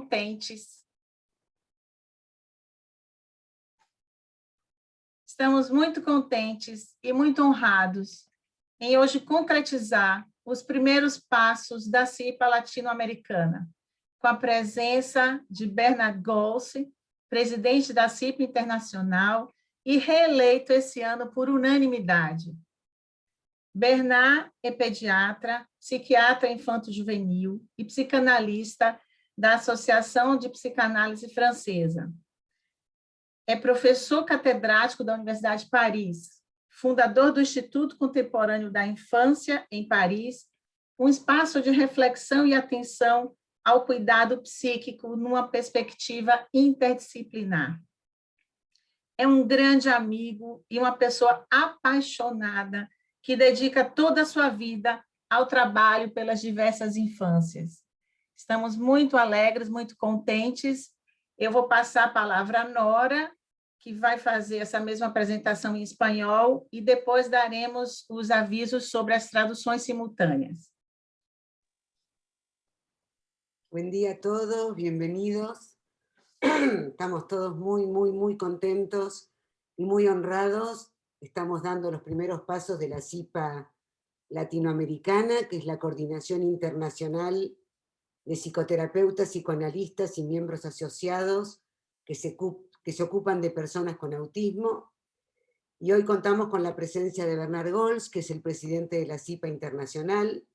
contentes. Estamos muito contentes e muito honrados em hoje concretizar os primeiros passos da CIPA latino-americana, com a presença de Bernard Golse, presidente da CIPA Internacional e reeleito esse ano por unanimidade. Bernard é pediatra, psiquiatra infanto-juvenil e psicanalista da Associação de Psicanálise Francesa. É professor catedrático da Universidade de Paris, fundador do Instituto Contemporâneo da Infância, em Paris, um espaço de reflexão e atenção ao cuidado psíquico numa perspectiva interdisciplinar. É um grande amigo e uma pessoa apaixonada que dedica toda a sua vida ao trabalho pelas diversas infâncias. Estamos muito alegres, muito contentes. Eu vou passar a palavra à Nora, que vai fazer essa mesma apresentação em espanhol, e depois daremos os avisos sobre as traduções simultâneas. Buen día a todos, bienvenidos. Estamos todos muy contentos y muy honrados. Estamos dando los primeros pasos de la CIPA latinoamericana, que es la Coordinación Internacional de Psicoterapeutas, Psicoanalistas y miembros asociados que se ocupan de personas con autismo. Y hoy contamos con la presencia de Bernard Golse, que es el presidente de la CIPA Internacional,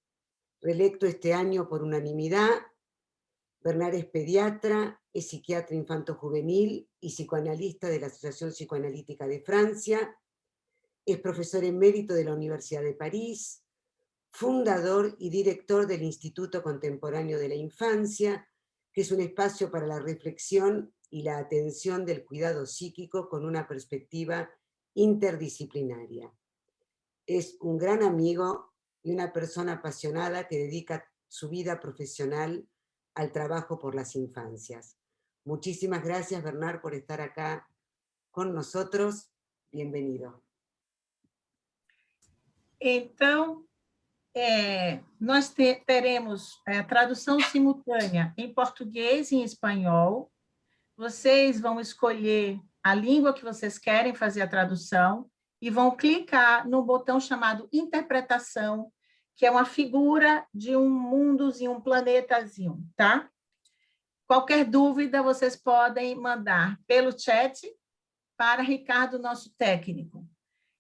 reelecto este año por unanimidad. Bernard es pediatra, es psiquiatra infanto-juvenil y psicoanalista de la Asociación Psicoanalítica de Francia, es profesor emérito de la Universidad de París, fundador y director del Instituto Contemporáneo de la Infancia, que es un espacio para la reflexión y la atención del cuidado psíquico con una perspectiva interdisciplinaria. Es un gran amigo y una persona apasionada que dedica su vida profesional al trabajo por las infancias. Muchísimas gracias, Bernard, por estar acá con nosotros. Bienvenido. Então, nós teremos a tradução simultânea em português e em espanhol. Vocês vão escolher a língua que vocês querem fazer a tradução e vão clicar no botão chamado interpretação, que é uma figura de um mundozinho, um planetazinho, tá? Qualquer dúvida, vocês podem mandar pelo chat para Ricardo, nosso técnico.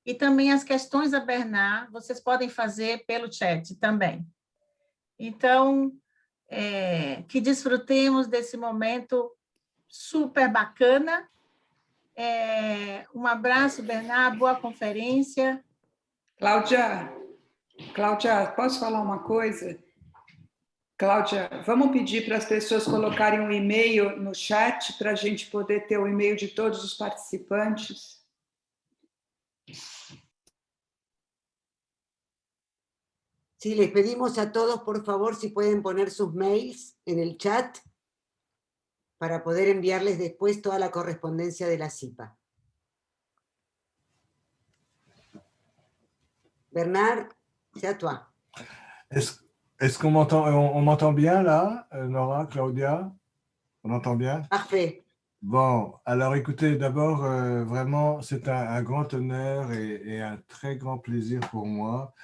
E também as questões a Bernard, vocês podem fazer pelo chat também. Então, que desfrutemos desse momento super bacana. Um abraço, Bernard, boa conferência. Cláudia, posso falar uma coisa? Cláudia, vamos pedir para as pessoas colocarem um e-mail no chat para a gente poder ter o e-mail de todos os participantes? Sí, les pedimos a todos, por favor, si pueden poner sus mails en el chat para poder enviarles después toda la correspondencia de la CIPA. Bernard, c'est à toi. Est-ce qu'on m'entend bien là, Nora, Claudia? On entend bien? Parfait. Bon, alors écoutez, d'abord, vraiment, c'est un grand honneur et un très grand plaisir pour moi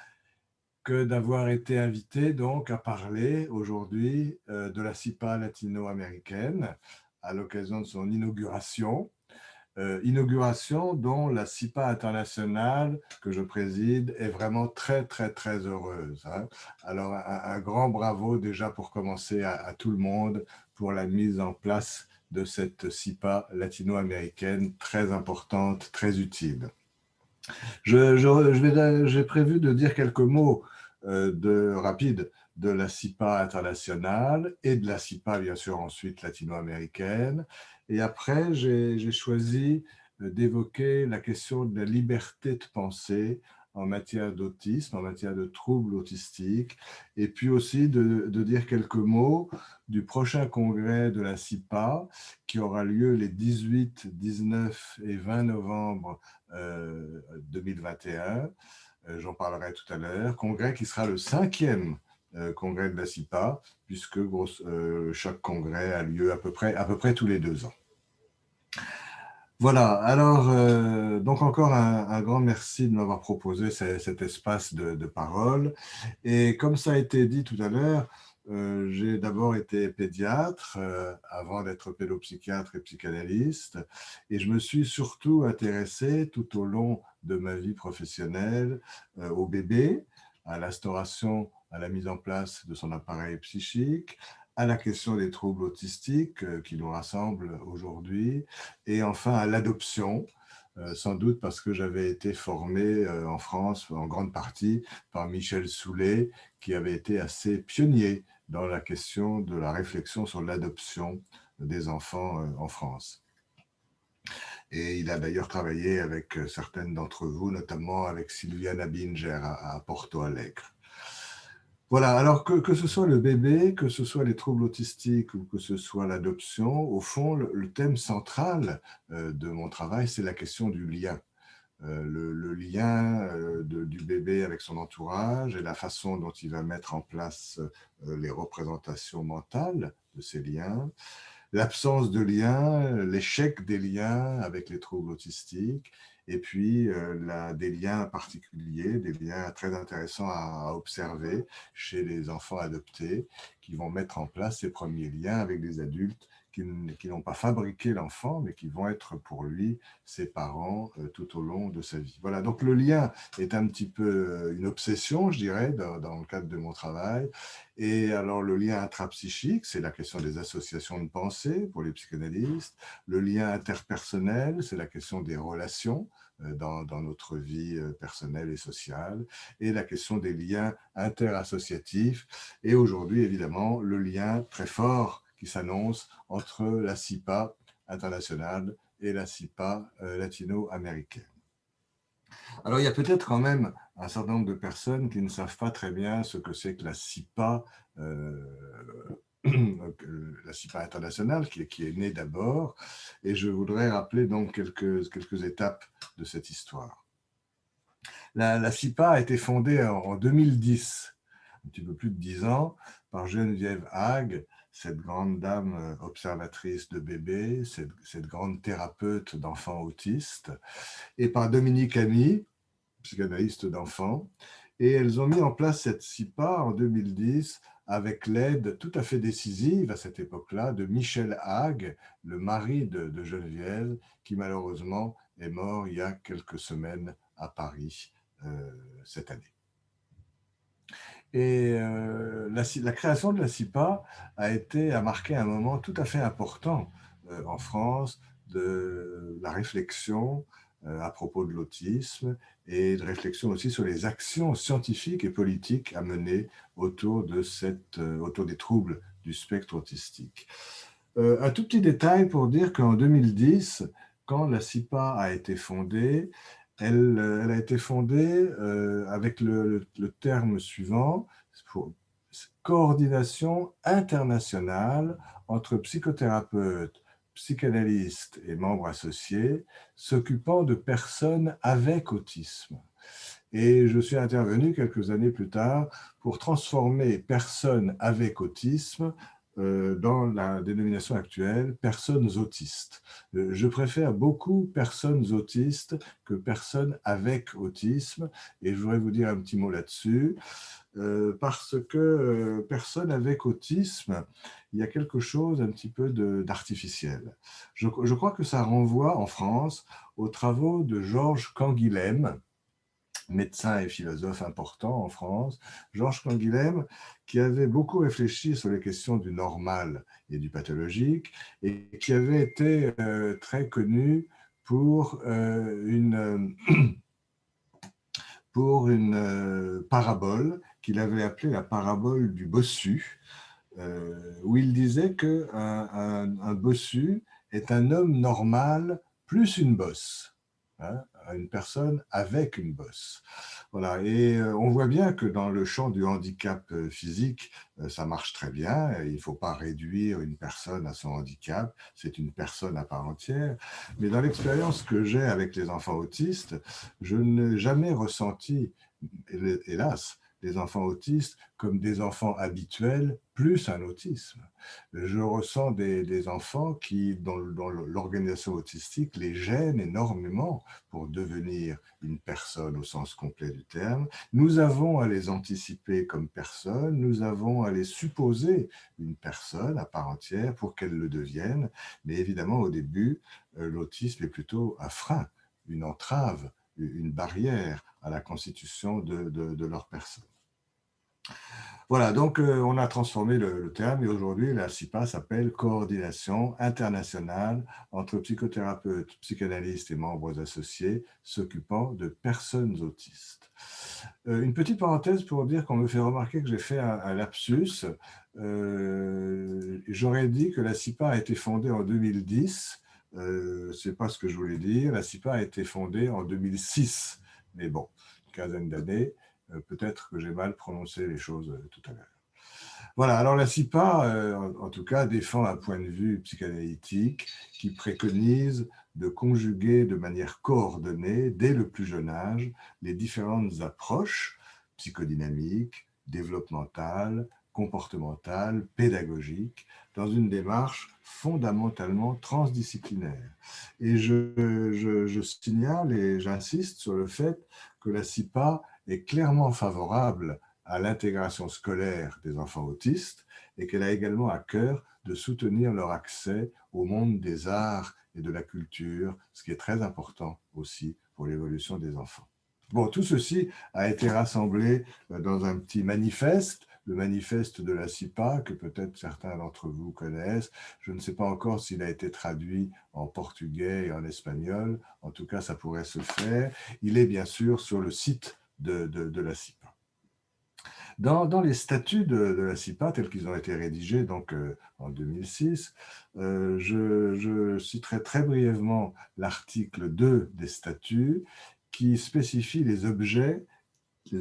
que d'avoir été invité donc à parler aujourd'hui de la CIPA latino-américaine à l'occasion de son inauguration. Inauguration dont la CIPA internationale que je préside est vraiment très heureuse. Hein. Alors un grand bravo déjà pour commencer à tout le monde pour la mise en place de cette CIPA latino-américaine très importante, très utile. J'ai prévu de dire quelques mots rapides de la CIPA internationale et de la CIPA, bien sûr, ensuite latino-américaine. Et après, j'ai choisi d'évoquer la question de la liberté de penser en matière d'autisme, en matière de troubles autistiques, et puis aussi de dire quelques mots du prochain congrès de la CIPA qui aura lieu les 18, 19 et 20 novembre 2021. J'en parlerai tout à l'heure. Congrès qui sera le 5e congrès de la CIPA, puisque chaque congrès a lieu à peu près tous les 2 ans. Voilà, alors, donc encore un grand merci de m'avoir proposé cet espace de parole. Et comme ça a été dit tout à l'heure, j'ai d'abord été pédiatre avant d'être pédopsychiatre et psychanalyste. Et je me suis surtout intéressé tout au long de ma vie professionnelle au bébé, à l'instauration, à la mise en place de son appareil psychique, à la question des troubles autistiques qui nous rassemblent aujourd'hui, et enfin à l'adoption, sans doute parce que j'avais été formé en France en grande partie par Michel Soulet, qui avait été assez pionnier dans la question de la réflexion sur l'adoption des enfants en France. Et il a d'ailleurs travaillé avec certaines d'entre vous, notamment avec Sylviana Binger à Porto Alegre. Voilà, alors que ce soit le bébé, que ce soit les troubles autistiques ou que ce soit l'adoption, au fond, le thème central de mon travail, c'est la question du lien. Le lien du bébé avec son entourage et la façon dont il va mettre en place les représentations mentales de ces liens, l'absence de lien, l'échec des liens avec les troubles autistiques, et puis des liens particuliers, des liens très intéressants à observer chez les enfants adoptés qui vont mettre en place ces premiers liens avec des adultes qui n'ont pas fabriqué l'enfant, mais qui vont être pour lui ses parents tout au long de sa vie. Voilà, donc le lien est un petit peu une obsession, je dirais, dans le cadre de mon travail. Et alors le lien intrapsychique, c'est la question des associations de pensée pour les psychanalystes. Le lien interpersonnel, c'est la question des relations dans notre vie personnelle et sociale. Et la question des liens interassociatifs. Et aujourd'hui, évidemment, le lien très fort qui s'annonce entre la CIPA internationale et la CIPA latino-américaine. Alors, il y a peut-être quand même un certain nombre de personnes qui ne savent pas très bien ce que c'est que la CIPA, la CIPA internationale, qui est née d'abord, et je voudrais rappeler donc quelques étapes de cette histoire. La CIPA a été fondée en 2010, un petit peu plus de 10 ans, par Geneviève Hague, cette grande dame observatrice de bébés, cette grande thérapeute d'enfants autistes, et par Dominique Ami, psychanalyste d'enfants. Et elles ont mis en place cette CIPA en 2010 avec l'aide tout à fait décisive à cette époque-là de Michel Hague, le mari de Geneviève, qui malheureusement est mort il y a quelques semaines à Paris cette année. Et la création de la CIPA a marqué un moment tout à fait important en France de la réflexion à propos de l'autisme et de réflexion aussi sur les actions scientifiques et politiques à mener autour des troubles du spectre autistique. Un tout petit détail pour dire qu'en 2010, quand la CIPA a été fondée, elle a été fondée avec le terme suivant, pour coordination internationale entre psychothérapeutes, psychanalystes et membres associés s'occupant de personnes avec autisme. Et je suis intervenu quelques années plus tard pour transformer personnes avec autisme dans la dénomination actuelle, personnes autistes. Je préfère beaucoup personnes autistes que personnes avec autisme, et je voudrais vous dire un petit mot là-dessus, parce que personnes avec autisme, il y a quelque chose un petit peu d'artificiel. Je crois que ça renvoie en France aux travaux de Georges Canguilhem, médecin et philosophe important en France, Georges Canguilhem, qui avait beaucoup réfléchi sur les questions du normal et du pathologique, et qui avait été très connu pour une parabole qu'il avait appelée la parabole du bossu, où il disait qu'un bossu est un homme normal plus une bosse. Hein, une personne avec une bosse. Voilà. Et on voit bien que dans le champ du handicap physique, ça marche très bien. Il ne faut pas réduire une personne à son handicap, c'est une personne à part entière. Mais dans l'expérience que j'ai avec les enfants autistes, je n'ai jamais ressenti, hélas, des enfants autistes comme des enfants habituels plus un autisme. Je ressens des enfants qui, dans l'organisation autistique, les gênent énormément pour devenir une personne au sens complet du terme. Nous avons à les anticiper comme personnes, nous avons à les supposer une personne à part entière pour qu'elles le deviennent, mais évidemment au début, l'autisme est plutôt un frein, une entrave, une barrière à la constitution de leur personne. Voilà, donc on a transformé le terme et aujourd'hui la CIPA s'appelle Coordination internationale entre psychothérapeutes, psychanalystes et membres associés s'occupant de personnes autistes. Une petite parenthèse pour dire qu'on me fait remarquer que j'ai fait un lapsus. J'aurais dit que la CIPA a été fondée en 2010. Ce n'est pas ce que je voulais dire. La CIPA a été fondée en 2006. Mais bon, une quinzaine d'années. Peut-être que j'ai mal prononcé les choses tout à l'heure. Voilà, alors la CIPA, en tout cas, défend un point de vue psychanalytique qui préconise de conjuguer de manière coordonnée, dès le plus jeune âge, les différentes approches psychodynamiques, développementales, comportementales, pédagogiques, dans une démarche fondamentalement transdisciplinaire. Et je signale et j'insiste sur le fait que la CIPA est clairement favorable à l'intégration scolaire des enfants autistes et qu'elle a également à cœur de soutenir leur accès au monde des arts et de la culture, ce qui est très important aussi pour l'évolution des enfants. Bon, tout ceci a été rassemblé dans un petit manifeste, le manifeste de la CIPA, que peut-être certains d'entre vous connaissent. Je ne sais pas encore s'il a été traduit en portugais et en espagnol. En tout cas, ça pourrait se faire. Il est bien sûr sur le site de la CIPA. Dans les statuts de la CIPA, tels qu'ils ont été rédigés donc, en 2006, je citerai très brièvement l'article 2 des statuts qui spécifie les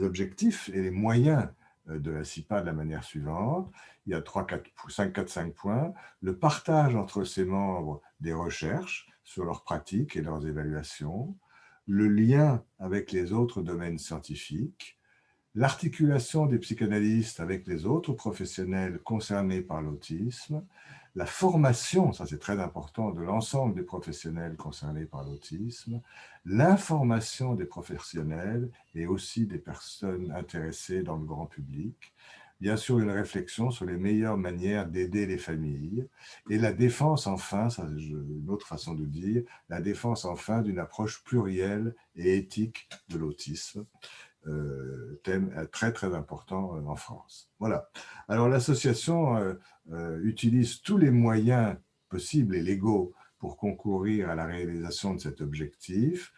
objectifs et les moyens de la CIPA de la manière suivante. Il y a 5 points. Le partage entre ses membres des recherches sur leurs pratiques et leurs évaluations, le lien avec les autres domaines scientifiques, l'articulation des psychanalystes avec les autres professionnels concernés par l'autisme, la formation, ça c'est très important, de l'ensemble des professionnels concernés par l'autisme, l'information des professionnels et aussi des personnes intéressées dans le grand public, bien sûr une réflexion sur les meilleures manières d'aider les familles, et la défense enfin, ça, une autre façon de dire, la défense enfin d'une approche plurielle et éthique de l'autisme. Thème très très important en France. Voilà. Alors l'association utilise tous les moyens possibles et légaux pour concourir à la réalisation de cet objectif.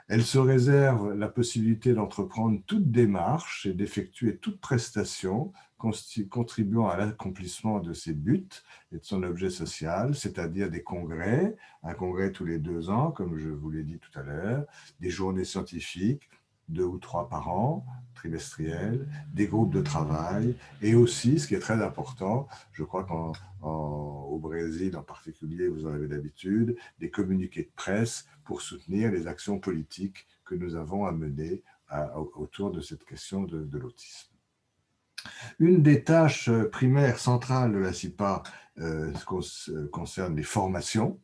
Elle se réserve la possibilité d'entreprendre toute démarche et d'effectuer toute prestation contribuant à l'accomplissement de ses buts et de son objet social, c'est-à-dire des congrès, un congrès tous les 2 ans, comme je vous l'ai dit tout à l'heure, des journées scientifiques, 2 ou 3 par an, trimestriels, des groupes de travail, et aussi, ce qui est très important, je crois qu'au Brésil en particulier, vous en avez l'habitude, des communiqués de presse pour soutenir les actions politiques que nous avons à mener autour de cette question de l'autisme. Une des tâches primaires centrales de la CIPA concerne les formations.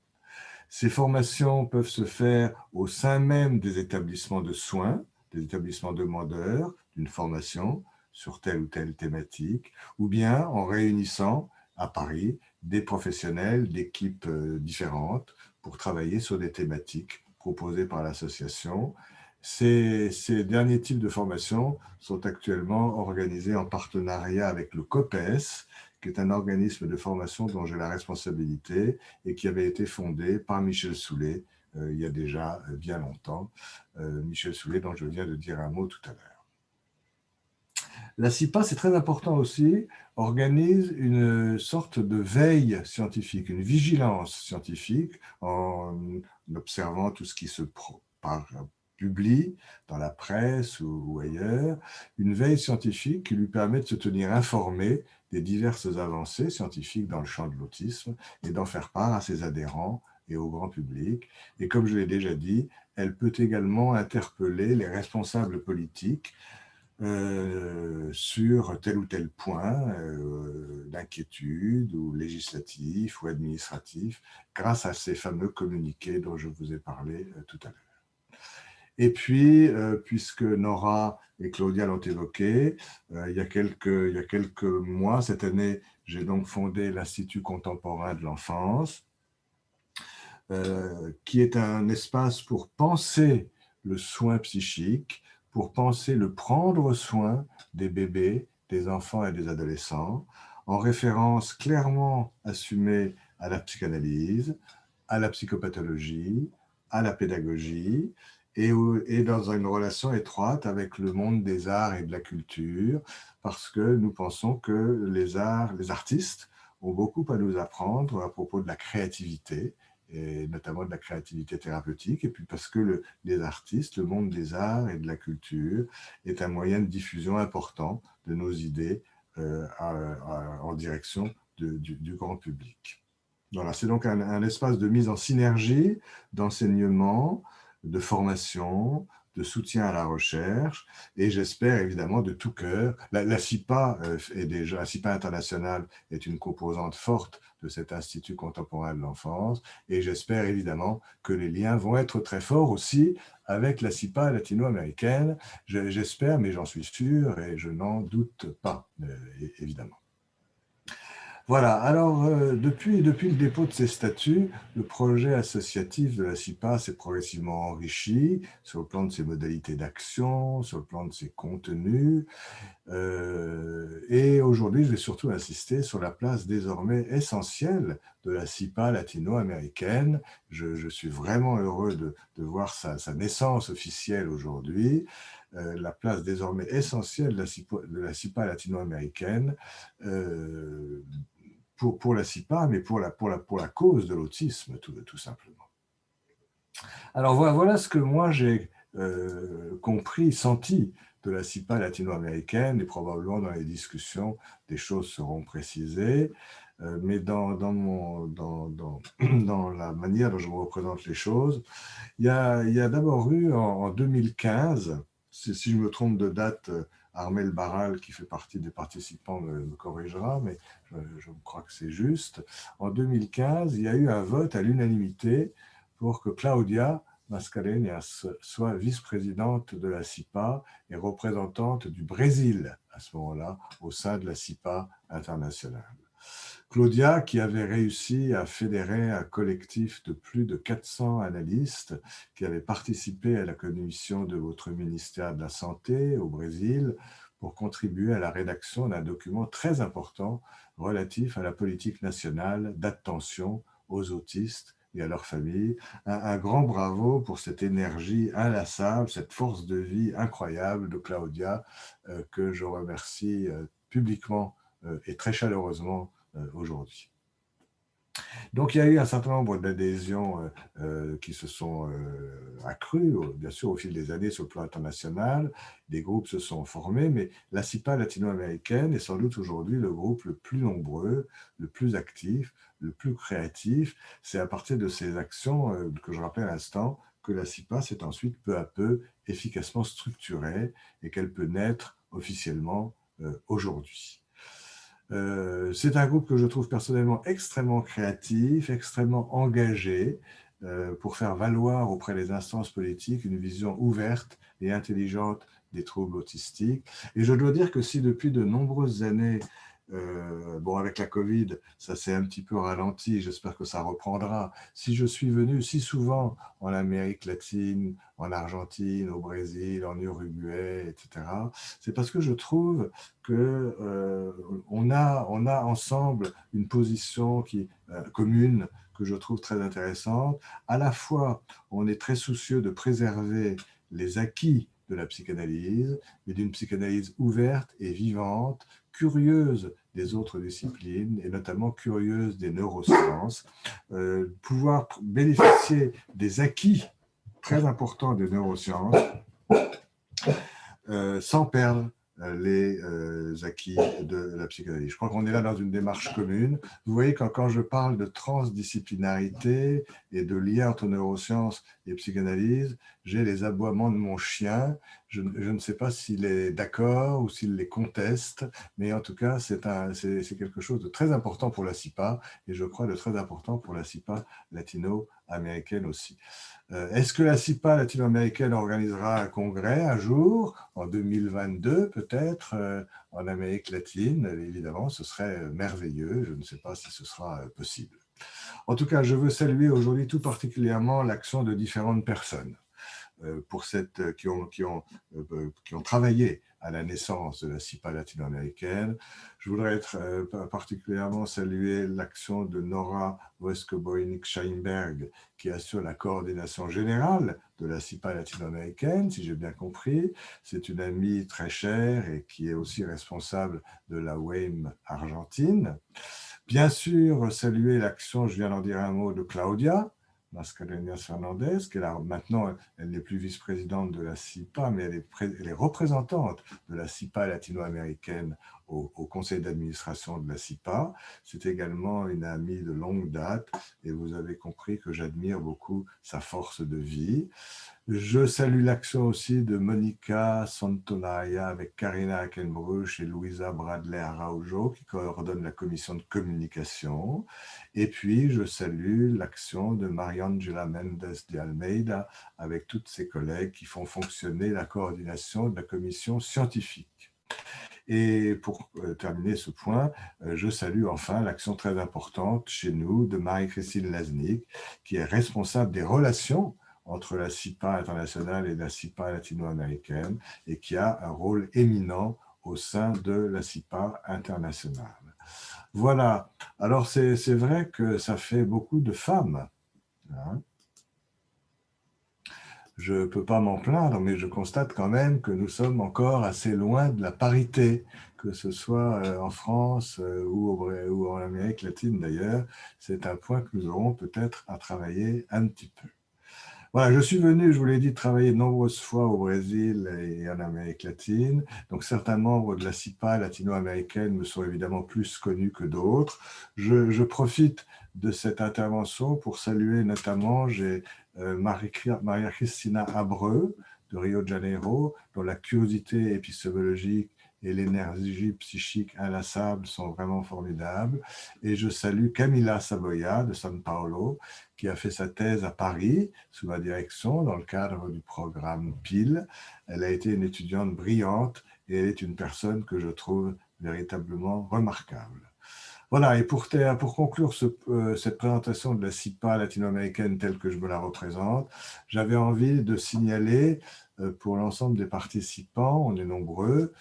Ces formations peuvent se faire au sein même des établissements de soins, des établissements demandeurs d'une formation sur telle ou telle thématique, ou bien en réunissant à Paris des professionnels d'équipes différentes pour travailler sur des thématiques proposées par l'association. Ces derniers types de formations sont actuellement organisés en partenariat avec le COPES, qui est un organisme de formation dont j'ai la responsabilité et qui avait été fondé par Michel Soulet il y a déjà bien longtemps. Michel Soulet, dont je viens de dire un mot tout à l'heure. La CIPA, c'est très important aussi, organise une sorte de veille scientifique, une vigilance scientifique en observant tout ce qui se publie dans la presse ou ailleurs, une veille scientifique qui lui permet de se tenir informé des diverses avancées scientifiques dans le champ de l'autisme et d'en faire part à ses adhérents et au grand public. Et comme je l'ai déjà dit, elle peut également interpeller les responsables politiques sur tel ou tel point d'inquiétude ou législatif ou administratif grâce à ces fameux communiqués dont je vous ai parlé tout à l'heure. Et puis, puisque Nora et Claudia l'ont évoqué, il y a quelques mois, cette année, j'ai donc fondé l'Institut contemporain de l'enfance, qui est un espace pour penser le soin psychique, pour penser le prendre soin des bébés, des enfants et des adolescents, en référence clairement assumée à la psychanalyse, à la psychopathologie, à la pédagogie, et dans une relation étroite avec le monde des arts et de la culture, parce que nous pensons que les artistes ont beaucoup à nous apprendre à propos de la créativité, et notamment de la créativité thérapeutique, et puis parce que les artistes, le monde des arts et de la culture est un moyen de diffusion important de nos idées en direction du grand public. Voilà, c'est donc un espace de mise en synergie, d'enseignement, de formation, de soutien à la recherche, et j'espère évidemment de tout cœur. La CIPA la CIPA internationale est une composante forte de cet Institut contemporain de l'enfance, et j'espère évidemment que les liens vont être très forts aussi avec la CIPA latino-américaine. J'espère, mais j'en suis sûr, et je n'en doute pas, évidemment. Voilà, alors depuis le dépôt de ces statuts, le projet associatif de la CIPA s'est progressivement enrichi sur le plan de ses modalités d'action, sur le plan de ses contenus. Et aujourd'hui, je vais surtout insister sur la place désormais essentielle de la CIPA latino-américaine. Je suis vraiment heureux de voir sa naissance officielle aujourd'hui. La place désormais essentielle de la CIPA latino-américaine pour la CIPA, mais pour la cause de l'autisme, tout simplement. Alors voilà ce que moi j'ai compris, senti de la CIPA latino-américaine, et probablement dans les discussions, des choses seront précisées, mais dans la manière dont je me représente les choses, il y a d'abord eu en 2015, si je me trompe de date, Armel Barral, qui fait partie des participants, me corrigera, mais je crois que c'est juste. En 2015, il y a eu un vote à l'unanimité pour que Claudia Mascarenhas soit vice-présidente de la CIPA et représentante du Brésil à ce moment-là au sein de la CIPA internationale. Claudia, qui avait réussi à fédérer un collectif de plus de 400 analystes qui avaient participé à la commission de votre ministère de la Santé au Brésil pour contribuer à la rédaction d'un document très important relatif à la politique nationale d'attention aux autistes et à leurs familles. Un grand bravo pour cette énergie inlassable, cette force de vie incroyable de Claudia, que je remercie publiquement et très chaleureusement aujourd'hui. Donc, il y a eu un certain nombre d'adhésions qui se sont accrues, bien sûr, au fil des années sur le plan international. Des groupes se sont formés, mais la CIPA latino-américaine est sans doute aujourd'hui le groupe le plus nombreux, le plus actif, le plus créatif. C'est à partir de ces actions que je rappelle à l'instant que la CIPA s'est ensuite peu à peu efficacement structurée et qu'elle peut naître officiellement aujourd'hui. C'est un groupe que je trouve personnellement extrêmement créatif, extrêmement engagé pour faire valoir auprès des instances politiques une vision ouverte et intelligente des troubles autistiques. Et je dois dire que si depuis de nombreuses années, bon, avec la Covid, ça s'est un petit peu ralenti, j'espère que ça reprendra. Si je suis venu si souvent en Amérique latine, en Argentine, au Brésil, en Uruguay, etc., c'est parce que je trouve qu'on a ensemble une position commune que je trouve très intéressante. À la fois, on est très soucieux de préserver les acquis de la psychanalyse, mais d'une psychanalyse ouverte et vivante, curieuse des autres disciplines, et notamment curieuse des neurosciences, pouvoir bénéficier des acquis très importants des neurosciences sans perdre les acquis de la psychanalyse. Je crois qu'on est là dans une démarche commune. Vous voyez, quand je parle de transdisciplinarité et de lien entre neurosciences et psychanalyse, j'ai les aboiements de mon chien. Je ne sais pas s'il est d'accord ou s'il les conteste, mais en tout cas, c'est quelque chose de très important pour la SIPA et je crois de très important pour la SIPA latino-américaine aussi. Est-ce que la SIPA latino-américaine organisera un congrès un jour, en 2022 peut-être, en Amérique latine? Évidemment, ce serait merveilleux. Je ne sais pas si ce sera possible. En tout cas, je veux saluer aujourd'hui tout particulièrement l'action de différentes personnes qui ont travaillé à la naissance de la SIPA latino-américaine. Je voudrais particulièrement saluer l'action de Nora Wescoboinik-Scheinberg, qui assure la coordination générale de la SIPA latino-américaine, si j'ai bien compris. C'est une amie très chère et qui est aussi responsable de la WAME Argentine. Bien sûr, saluer l'action, je viens d'en dire un mot, de Claudia Mascareñas Fernandez, qui est là, maintenant, elle n'est plus vice-présidente de la SIPA, mais elle est représentante de la SIPA latino-américaine au conseil d'administration de la SIPA. C'est également une amie de longue date et vous avez compris que j'admire beaucoup sa force de vie. Je salue l'action aussi de Monica Santolaya avec Karina Hackenbruch et Louisa Bradley Araujo qui coordonnent la commission de communication. Et puis, je salue l'action de Mariangela Mendes de Almeida avec toutes ses collègues qui font fonctionner la coordination de la commission scientifique. Et pour terminer ce point, je salue enfin l'action très importante chez nous de Marie-Christine Laznik, qui est responsable des relations entre la SIPA internationale et la SIPA latino-américaine et qui a un rôle éminent au sein de la SIPA internationale. Voilà, alors c'est vrai que ça fait beaucoup de femmes, hein. Je ne peux pas m'en plaindre, mais je constate quand même que nous sommes encore assez loin de la parité, que ce soit en France ou en Amérique latine d'ailleurs. C'est un point que nous aurons peut-être à travailler un petit peu. Voilà, je suis venu, je vous l'ai dit, travailler de nombreuses fois au Brésil et en Amérique latine. Donc, certains membres de la SIPA latino-américaine me sont évidemment plus connus que d'autres. Je profite de cette intervention pour saluer notamment, Maria Cristina Abreu de Rio de Janeiro, dont la curiosité épistémologique et l'énergie psychique inlassable sont vraiment formidables. Et je salue Camila Saboya de São Paulo, qui a fait sa thèse à Paris, sous ma direction, dans le cadre du programme PIL. Elle a été une étudiante brillante et elle est une personne que je trouve véritablement remarquable. Voilà, et pour conclure cette présentation de la SIPA latino-américaine telle que je me la représente, j'avais envie de signaler pour l'ensemble des participants, on est nombreux,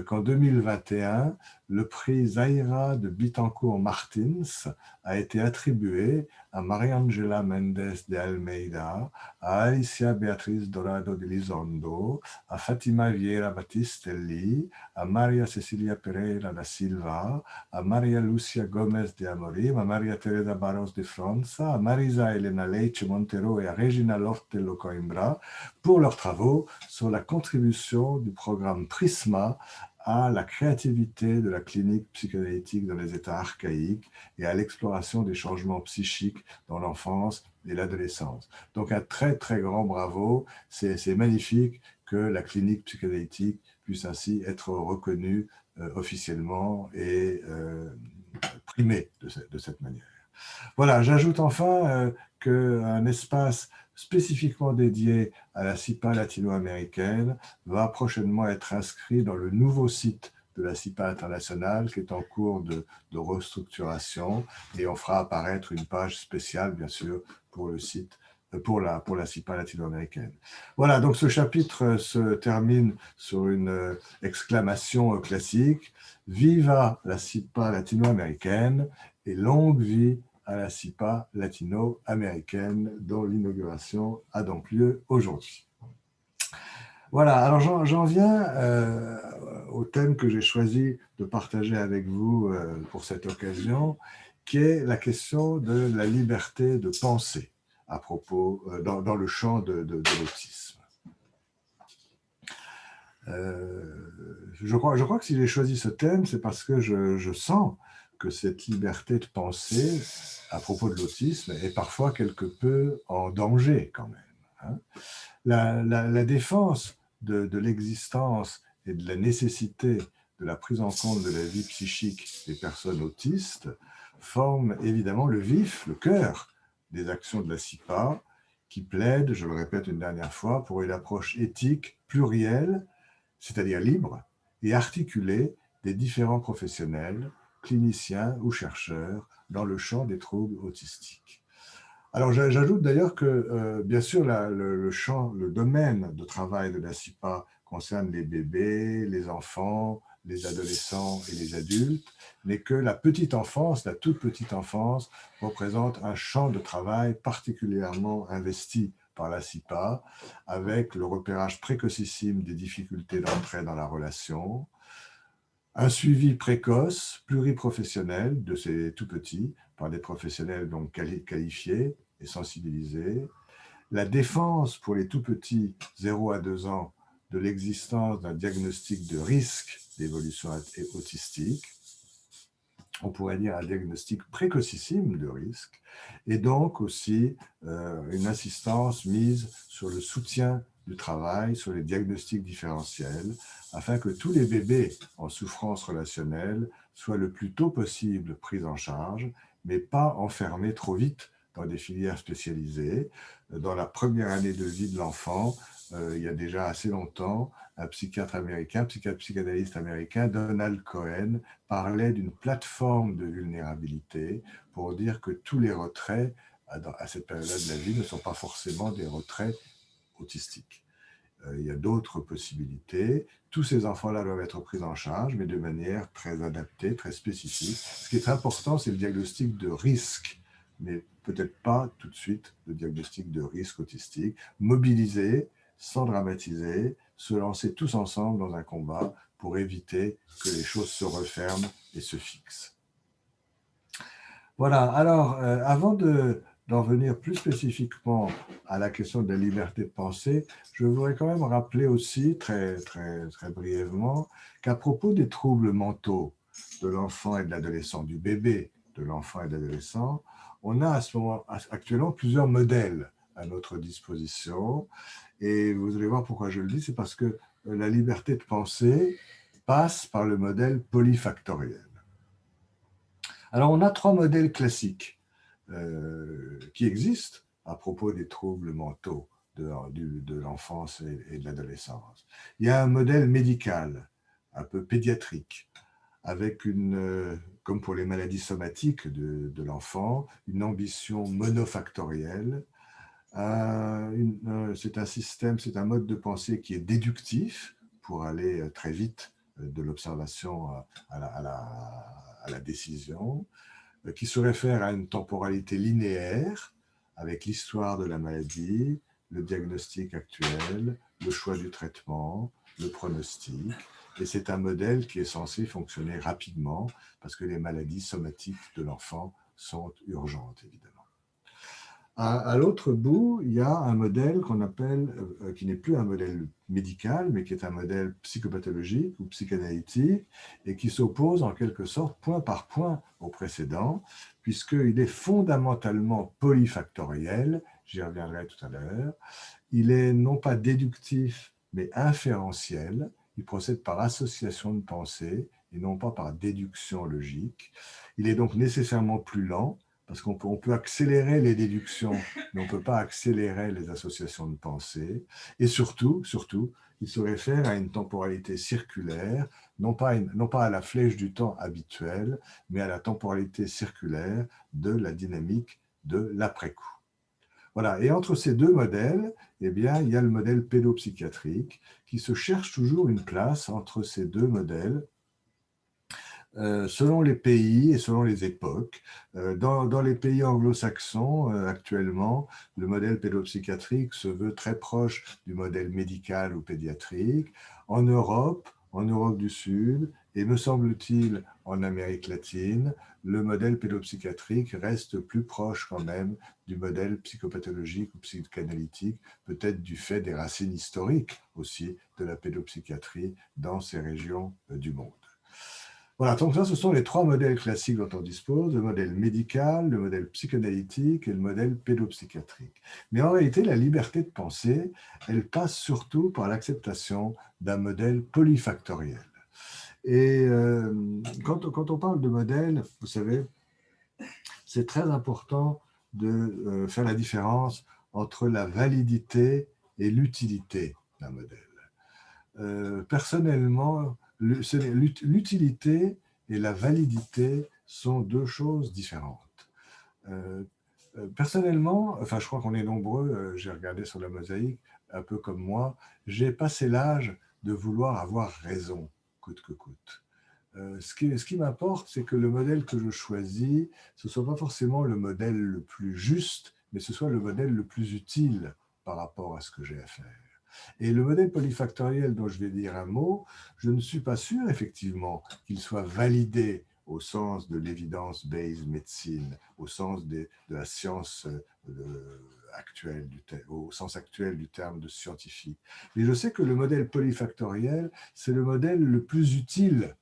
qu'en 2021, le prix Zaira de Bittencourt Martins a été attribué à Mariangela Mendes de Almeida, à Alicia Beatriz Dorado de Lizondo, à Fatima Vieira Battistelli, à Maria Cecilia Pereira da Silva, à Maria Lucia Gomez de Amorim, à Maria Teresa Barros de França, à Marisa Elena Leiche Montero et à Regina Lortello Coimbra pour leurs travaux sur la contribution du programme Prisma à la créativité de la clinique psychanalytique dans les états archaïques et à l'exploration des changements psychiques dans l'enfance et l'adolescence. Donc un très très grand bravo, c'est magnifique que la clinique psychanalytique puisse ainsi être reconnue officiellement et primée de cette manière. Voilà, j'ajoute enfin qu'un espace spécifiquement dédié à la SIPA latino-américaine va prochainement être inscrit dans le nouveau site de la SIPA internationale qui est en cours de restructuration et on fera apparaître une page spéciale, bien sûr, pour le site, pour la SIPA latino-américaine. Voilà, donc ce chapitre se termine sur une exclamation classique. Viva la SIPA latino-américaine et longue vie à la SIPA latino-américaine dont l'inauguration a donc lieu aujourd'hui. Voilà, alors j'en viens au thème que j'ai choisi de partager avec vous pour cette occasion, qui est la question de la liberté de penser à propos, dans le champ de l'autisme. Je crois que si j'ai choisi ce thème, c'est parce que je sens que cette liberté de penser à propos de l'autisme est parfois quelque peu en danger quand même. Hein. La défense de l'existence et de la nécessité de la prise en compte de la vie psychique des personnes autistes forme évidemment le vif, le cœur des actions de la CIPA, qui plaide, je le répète une dernière fois, pour une approche éthique plurielle, c'est-à-dire libre et articulée des différents professionnels, cliniciens ou chercheurs dans le champ des troubles autistiques. Alors, j'ajoute d'ailleurs que, bien sûr, le domaine de travail de la CIPA concerne les bébés, les enfants, les adolescents et les adultes, mais que la petite enfance, la toute petite enfance, représente un champ de travail particulièrement investi par la CIPA, avec le repérage précocissime des difficultés d'entrée dans la relation, un suivi précoce, pluriprofessionnel de ces tout-petits, par des professionnels donc qualifiés et sensibilisés, la défense pour les tout-petits 0 à 2 ans de l'existence d'un diagnostic de risque d'évolution autistique, on pourrait dire un diagnostic précocissime de risque, et donc aussi une insistance mise sur le soutien du travail, sur les diagnostics différentiels, afin que tous les bébés en souffrance relationnelle soient le plus tôt possible pris en charge, mais pas enfermés trop vite dans des filières spécialisées. Dans la première année de vie de l'enfant, il y a déjà assez longtemps, un psychiatre américain, psychanalyste américain, Donald Cohen, parlait d'une plateforme de vulnérabilité pour dire que tous les retraits à cette période de la vie ne sont pas forcément des retraits autistiques. Il y a d'autres possibilités. Tous ces enfants-là doivent être pris en charge, mais de manière très adaptée, très spécifique. Ce qui est important, c'est le diagnostic de risque, mais peut-être pas tout de suite le diagnostic de risque autistique. Mobiliser, sans dramatiser, se lancer tous ensemble dans un combat pour éviter que les choses se referment et se fixent. Voilà, alors, avant d'en venir plus spécifiquement à la question de la liberté de penser, je voudrais quand même rappeler aussi, très brièvement, qu'à propos des troubles mentaux de l'enfant et de l'adolescent, du bébé de l'enfant et de l'adolescent, on a actuellement plusieurs modèles à notre disposition. Et vous allez voir pourquoi je le dis, c'est parce que la liberté de penser passe par le modèle polyfactoriel. Alors, on a 3 modèles classiques qui existent à propos des troubles mentaux de l'enfance et de l'adolescence. Il y a un modèle médical, un peu pédiatrique, avec comme pour les maladies somatiques de l'enfant, une ambition monofactorielle. C'est un mode de pensée qui est déductif pour aller très vite de l'observation à la décision, qui se réfère à une temporalité linéaire avec l'histoire de la maladie, le diagnostic actuel, le choix du traitement, le pronostic. Et c'est un modèle qui est censé fonctionner rapidement parce que les maladies somatiques de l'enfant sont urgentes, évidemment. À l'autre bout, il y a un modèle qu'on appelle, qui n'est plus un modèle médical, mais qui est un modèle psychopathologique ou psychanalytique, et qui s'oppose en quelque sorte point par point au précédent, puisqu'il est fondamentalement polyfactoriel, j'y reviendrai tout à l'heure. Il est non pas déductif, mais inférentiel. Il procède par association de pensée et non pas par déduction logique. Il est donc nécessairement plus lent, parce qu'on peut accélérer les déductions, mais on ne peut pas accélérer les associations de pensée. Et surtout, il se réfère à une temporalité circulaire, non pas à la flèche du temps habituelle, mais à la temporalité circulaire de la dynamique de l'après-coup. Voilà. Et entre ces 2 modèles, eh bien, il y a le modèle pédopsychiatrique qui se cherche toujours une place entre ces 2 modèles, selon les pays et selon les époques. Dans les pays anglo-saxons, actuellement, le modèle pédopsychiatrique se veut très proche du modèle médical ou pédiatrique. En Europe, en Europe du Sud et, me semble-t-il, en Amérique latine, le modèle pédopsychiatrique reste plus proche quand même du modèle psychopathologique ou psychanalytique, peut-être du fait des racines historiques aussi de la pédopsychiatrie dans ces régions du monde. Voilà, donc ça, ce sont les trois modèles classiques dont on dispose, le modèle médical, le modèle psychanalytique et le modèle pédopsychiatrique. Mais en réalité, la liberté de penser, elle passe surtout par l'acceptation d'un modèle polyfactoriel. Et quand on parle de modèle, vous savez, c'est très important de faire la différence entre la validité et l'utilité d'un modèle. Personnellement, l'utilité et la validité sont deux choses différentes. Personnellement, enfin je crois qu'on est nombreux, j'ai regardé sur la mosaïque, un peu comme moi, j'ai passé l'âge de vouloir avoir raison, coûte que coûte. Ce qui m'importe, c'est que le modèle que je choisis, ce ne soit pas forcément le modèle le plus juste, mais ce soit le modèle le plus utile par rapport à ce que j'ai à faire. Et le modèle polyfactoriel dont je vais dire un mot, je ne suis pas sûr effectivement qu'il soit validé au sens de l'evidence-based medicine, au sens de la science actuelle, au sens actuel du terme de scientifique. Mais je sais que le modèle polyfactoriel, c'est le modèle le plus utile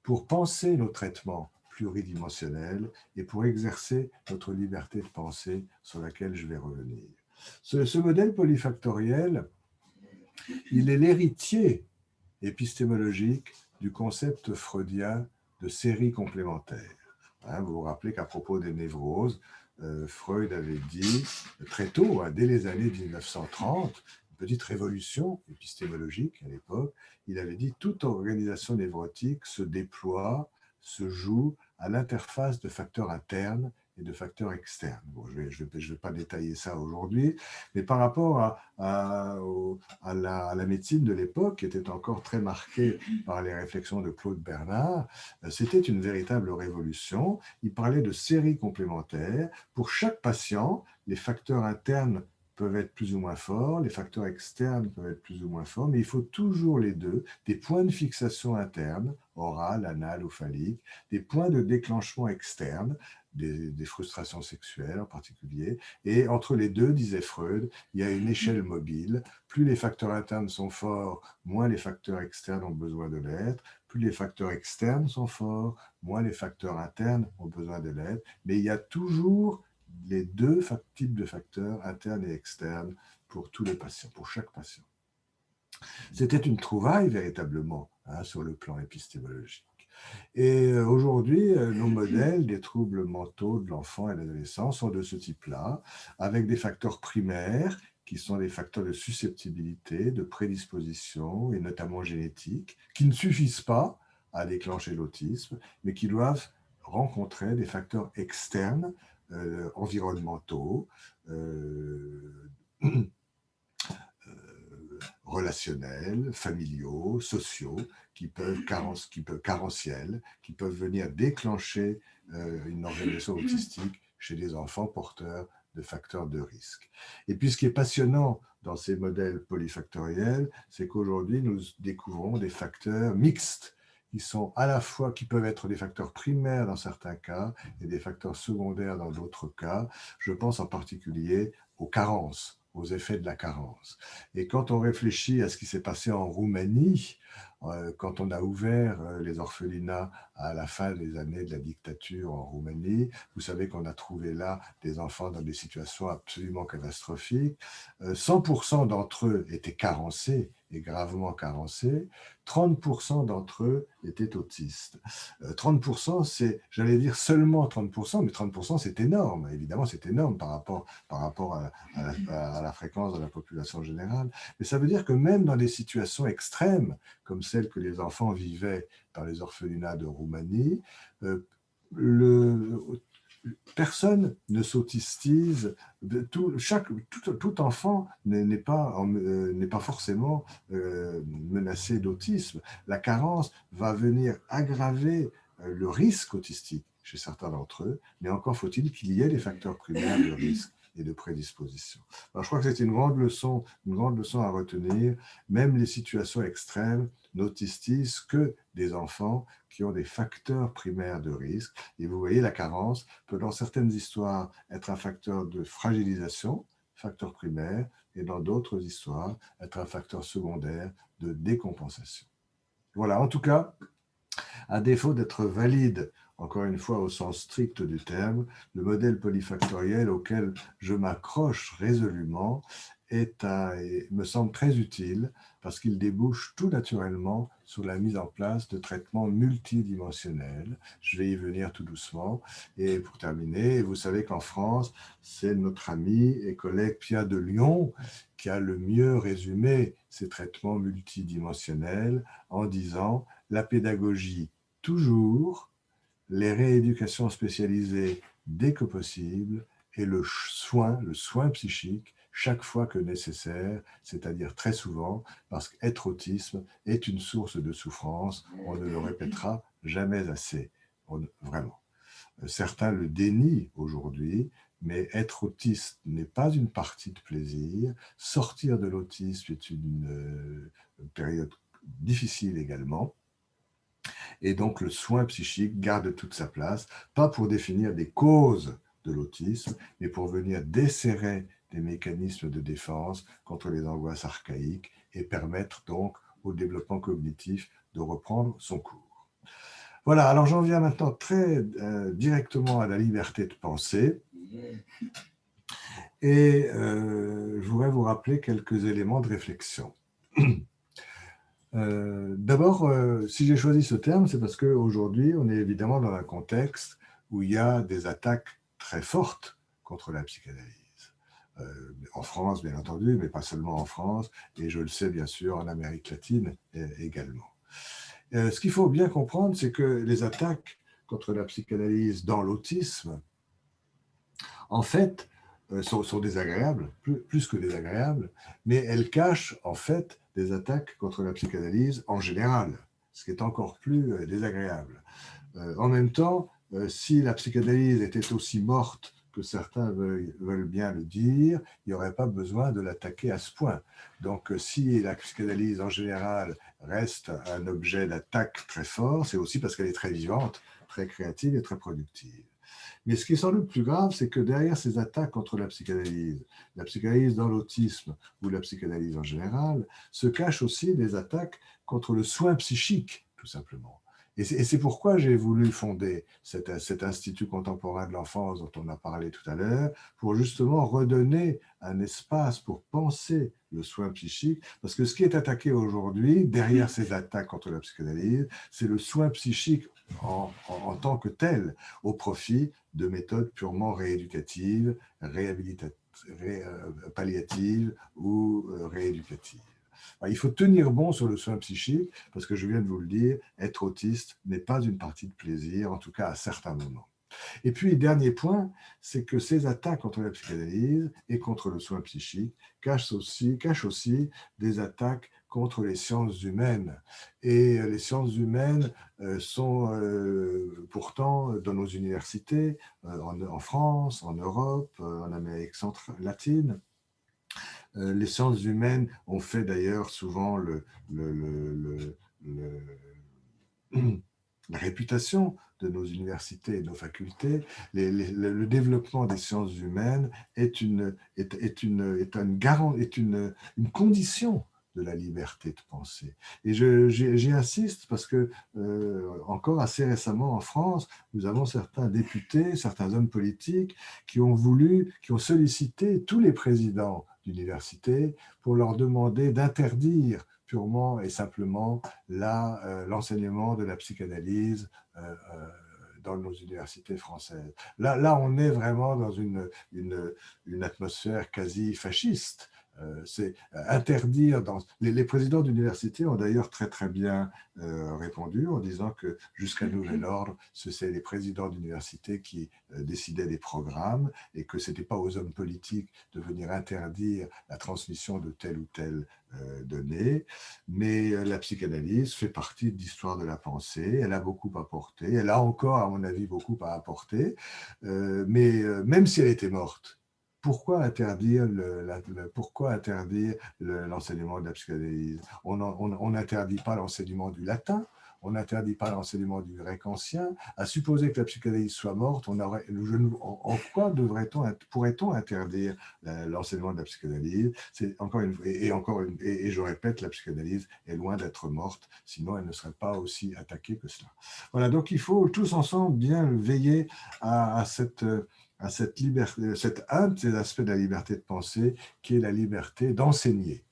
pour penser nos traitements pluridimensionnels et pour exercer notre liberté de pensée sur laquelle je vais revenir. Ce modèle polyfactoriel, il est l'héritier épistémologique du concept freudien de série complémentaire. Vous vous rappelez qu'à propos des névroses, Freud avait dit très tôt, dès les années 1930, une petite révolution épistémologique à l'époque, il avait dit toute organisation névrotique se déploie, se joue à l'interface de facteurs internes et de facteurs externes. Bon, je ne vais pas détailler ça aujourd'hui, mais par rapport à la médecine de l'époque, qui était encore très marquée par les réflexions de Claude Bernard, c'était une véritable révolution. Il parlait de séries complémentaires. Pour chaque patient, les facteurs internes peuvent être plus ou moins forts, les facteurs externes peuvent être plus ou moins forts, mais il faut toujours les deux, des points de fixation internes, orales, anales ou phalliques, des points de déclenchement externes, des frustrations sexuelles en particulier, et entre les deux, disait Freud, il y a une échelle mobile. Plus les facteurs internes sont forts, moins les facteurs externes ont besoin de l'être. Plus les facteurs externes sont forts, moins les facteurs internes ont besoin de l'être. Mais il y a toujours les deux types de facteurs, internes et externes, pour tous les patients, pour chaque patient. C'était une trouvaille véritablement sur le plan épistémologique. Et aujourd'hui, nos modèles des troubles mentaux de l'enfant et de l'adolescent sont de ce type-là, avec des facteurs primaires qui sont des facteurs de susceptibilité, de prédisposition et notamment génétiques, qui ne suffisent pas à déclencher l'autisme, mais qui doivent rencontrer des facteurs externes, environnementaux, relationnels, familiaux, sociaux, qui peuvent carentiels, qui peuvent venir déclencher une organisation autistique chez des enfants porteurs de facteurs de risque. Et puis ce qui est passionnant dans ces modèles polyfactoriels, c'est qu'aujourd'hui nous découvrons des facteurs mixtes qui sont à la fois, qui peuvent être des facteurs primaires dans certains cas et des facteurs secondaires dans d'autres cas. Je pense en particulier aux carences, aux effets de la carence. Et quand on réfléchit à ce qui s'est passé en Roumanie, quand on a ouvert les orphelinats à la fin des années de la dictature en Roumanie, vous savez qu'on a trouvé là des enfants dans des situations absolument catastrophiques. 100% d'entre eux étaient carencés et gravement carencés. 30% d'entre eux étaient autistes. 30%, c'est, j'allais dire seulement 30%, mais 30% c'est énorme. Évidemment, c'est énorme par rapport à la fréquence de la population générale. Mais ça veut dire que même dans des situations extrêmes, comme celles que les enfants vivaient dans les orphelinats de Roumanie, personne ne s'autistise. Tout enfant n'est pas forcément menacé d'autisme. La carence va venir aggraver le risque autistique chez certains d'entre eux, mais encore faut-il qu'il y ait des facteurs primaires de risque et de prédisposition. Alors, je crois que c'est une grande leçon à retenir. Même les situations extrêmes n'autistisent que des enfants qui ont des facteurs primaires de risque. Et vous voyez, la carence peut, dans certaines histoires, être un facteur de fragilisation, facteur primaire, et dans d'autres histoires, être un facteur secondaire de décompensation. Voilà, en tout cas, à défaut d'être valide, encore une fois au sens strict du terme, le modèle polyfactoriel auquel je m'accroche résolument me semble très utile parce qu'il débouche tout naturellement sur la mise en place de traitements multidimensionnels. Je vais y venir tout doucement. Et pour terminer, vous savez qu'en France, c'est notre ami et collègue Pierre de Lyon qui a le mieux résumé ces traitements multidimensionnels en disant « la pédagogie toujours, les rééducations spécialisées dès que possible et le soin psychique chaque fois que nécessaire, c'est-à-dire très souvent, parce qu'être autisme est une source de souffrance, on ne le répétera jamais assez, vraiment. Certains le dénient aujourd'hui, mais être autiste n'est pas une partie de plaisir. Sortir de l'autisme est une période difficile également. Et donc, le soin psychique garde toute sa place, pas pour définir des causes de l'autisme, mais pour venir desserrer des mécanismes de défense contre les angoisses archaïques et permettre donc au développement cognitif de reprendre son cours. Voilà, alors j'en viens maintenant très directement à la liberté de penser. Et je voudrais vous rappeler quelques éléments de réflexion. D'abord, si j'ai choisi ce terme, c'est parce qu'aujourd'hui, on est évidemment dans un contexte où il y a des attaques très fortes contre la psychanalyse. En France, bien entendu, mais pas seulement en France, et je le sais bien sûr en Amérique latine également. Ce qu'il faut bien comprendre, c'est que les attaques contre la psychanalyse dans l'autisme, en fait, sont désagréables, plus que désagréables, mais elles cachent en fait des attaques contre la psychanalyse en général, ce qui est encore plus désagréable. En même temps, si la psychanalyse était aussi morte que certains veulent bien le dire, il n'y aurait pas besoin de l'attaquer à ce point. Donc, si la psychanalyse en général reste un objet d'attaque très fort, c'est aussi parce qu'elle est très vivante, très créative et très productive. Mais ce qui est sans doute plus grave, c'est que derrière ces attaques contre la psychanalyse dans l'autisme ou la psychanalyse en général, se cachent aussi des attaques contre le soin psychique, tout simplement. Et c'est pourquoi j'ai voulu fonder cet Institut contemporain de l'enfance dont on a parlé tout à l'heure, pour justement redonner un espace pour penser le soin psychique, parce que ce qui est attaqué aujourd'hui, derrière ces attaques contre la psychanalyse, c'est le soin psychique en tant que tel, au profit de méthodes purement rééducatives, palliatives ou rééducatives. Il faut tenir bon sur le soin psychique, parce que je viens de vous le dire, être autiste n'est pas une partie de plaisir, en tout cas à certains moments. Et puis, dernier point, c'est que ces attaques contre la psychanalyse et contre le soin psychique cachent aussi des attaques contre les sciences humaines. Et les sciences humaines sont pourtant dans nos universités, en France, en Europe, en Amérique latine. Les sciences humaines ont fait d'ailleurs souvent la réputation de nos universités et de nos facultés. Le développement des sciences humaines est une condition de la liberté de penser. Et j'y insiste parce que, encore assez récemment en France, nous avons certains députés, certains hommes politiques qui ont sollicité tous les présidents d'université pour leur demander d'interdire purement et simplement l'enseignement de la psychanalyse dans nos universités françaises. Là, on est vraiment dans une atmosphère quasi fasciste. C'est interdire. Les présidents d'université ont d'ailleurs très très bien répondu en disant que jusqu'à nouvel ordre, c'est les présidents d'université qui décidaient des programmes et que ce n'était pas aux hommes politiques de venir interdire la transmission de telle ou telle donnée. Mais la psychanalyse fait partie de l'histoire de la pensée. Elle a beaucoup apporté. Elle a encore, à mon avis, beaucoup à apporter. Mais même si elle était morte, pourquoi interdire l'enseignement de la psychanalyse? On n'interdit pas l'enseignement du latin, on n'interdit pas l'enseignement du grec ancien. À supposer que la psychanalyse soit morte, en quoi pourrait-on interdire l'enseignement de la psychanalyse? Et je répète, la psychanalyse est loin d'être morte, sinon elle ne serait pas aussi attaquée que cela. Voilà, donc il faut tous ensemble bien veiller à cette liberté, un des aspects de la liberté de penser, qui est la liberté d'enseigner.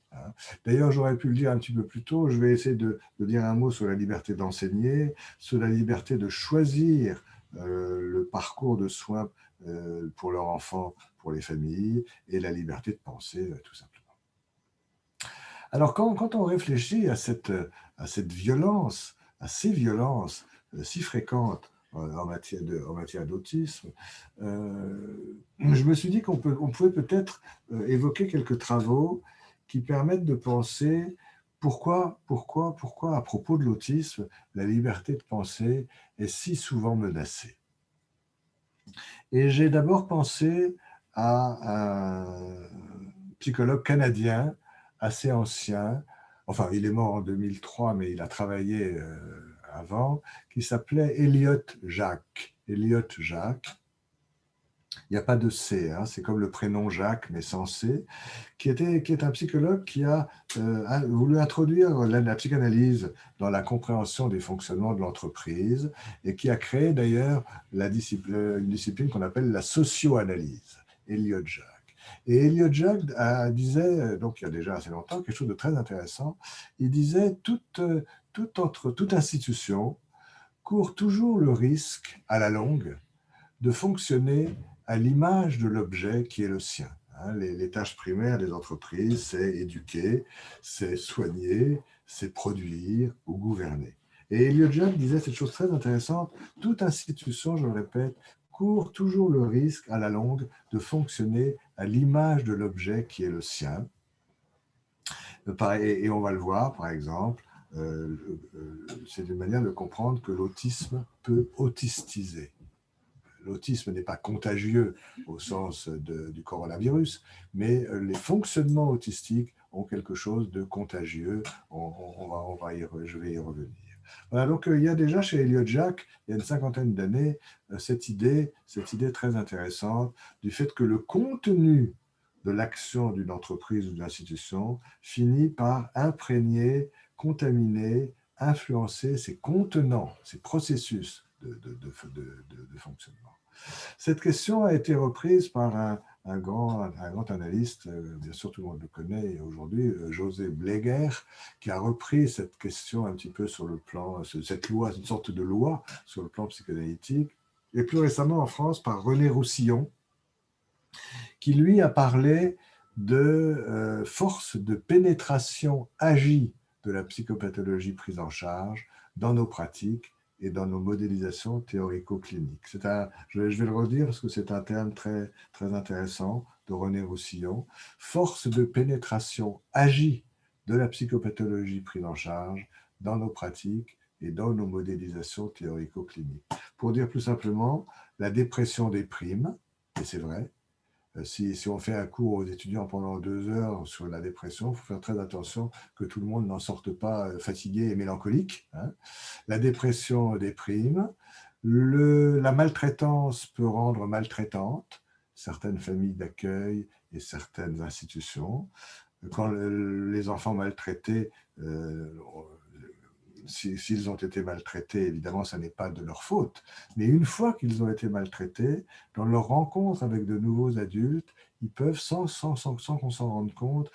D'ailleurs, j'aurais pu le dire un petit peu plus tôt, je vais essayer de dire un mot sur la liberté d'enseigner, sur la liberté de choisir le parcours de soins pour leurs enfants, pour les familles, et la liberté de penser, tout simplement. Alors, quand on réfléchit à cette violence, à ces violences si fréquentes en matière d'autisme, je me suis dit qu'on pouvait peut-être évoquer quelques travaux qui permettent de penser pourquoi, à propos de l'autisme, la liberté de penser est si souvent menacée. Et j'ai d'abord pensé à un psychologue canadien assez ancien, enfin il est mort en 2003, mais il a travaillé avant, qui s'appelait Elliot Jaques. Elliot Jaques, il n'y a pas de C, hein, c'est comme le prénom Jacques, mais sans C, qui est un psychologue qui a voulu introduire la psychanalyse dans la compréhension des fonctionnements de l'entreprise et qui a créé d'ailleurs une discipline qu'on appelle la socio-analyse, Elliot Jaques. Et Elliot Jaques disait, donc il y a déjà assez longtemps, quelque chose de très intéressant, il disait toute institution court toujours le risque, à la longue, de fonctionner à l'image de l'objet qui est le sien. Les tâches primaires des entreprises, c'est éduquer, c'est soigner, c'est produire ou gouverner. Et Elliot Jaques disait cette chose très intéressante, toute institution, je le répète, court toujours le risque à la longue de fonctionner à l'image de l'objet qui est le sien. Et on va le voir, par exemple, c'est une manière de comprendre que l'autisme peut autistiser. L'autisme n'est pas contagieux au sens du coronavirus, mais les fonctionnements autistiques ont quelque chose de contagieux. Je vais y revenir. Voilà, donc il y a déjà chez Elliot Jaques, il y a une cinquantaine d'années, cette idée très intéressante du fait que le contenu de l'action d'une entreprise ou d'une institution finit par imprégner, contaminer, influencer ses contenants, ses processus de fonctionnement. Cette question a été reprise par un grand analyste, bien sûr tout le monde le connaît aujourd'hui, José Bleguer, qui a repris cette question un petit peu sur le plan, cette loi, une sorte de loi sur le plan psychanalytique, et plus récemment en France par René Roussillon, qui lui a parlé de force de pénétration agie de la psychopathologie prise en charge dans nos pratiques et dans nos modélisations théorico-cliniques. Je vais le redire parce que c'est un terme très, très intéressant de René Roussillon. Force de pénétration agie de la psychopathologie prise en charge dans nos pratiques et dans nos modélisations théorico-cliniques. Pour dire plus simplement, la dépression déprime, et c'est vrai. Si on fait un cours aux étudiants pendant 2 heures sur la dépression, il faut faire très attention que tout le monde n'en sorte pas fatigué et mélancolique. La dépression déprime. La maltraitance peut rendre maltraitante certaines familles d'accueil et certaines institutions. Quand les enfants maltraités, s'ils ont été maltraités, évidemment, ça n'est pas de leur faute. Mais une fois qu'ils ont été maltraités, dans leur rencontre avec de nouveaux adultes, ils peuvent, sans qu'on s'en rende compte,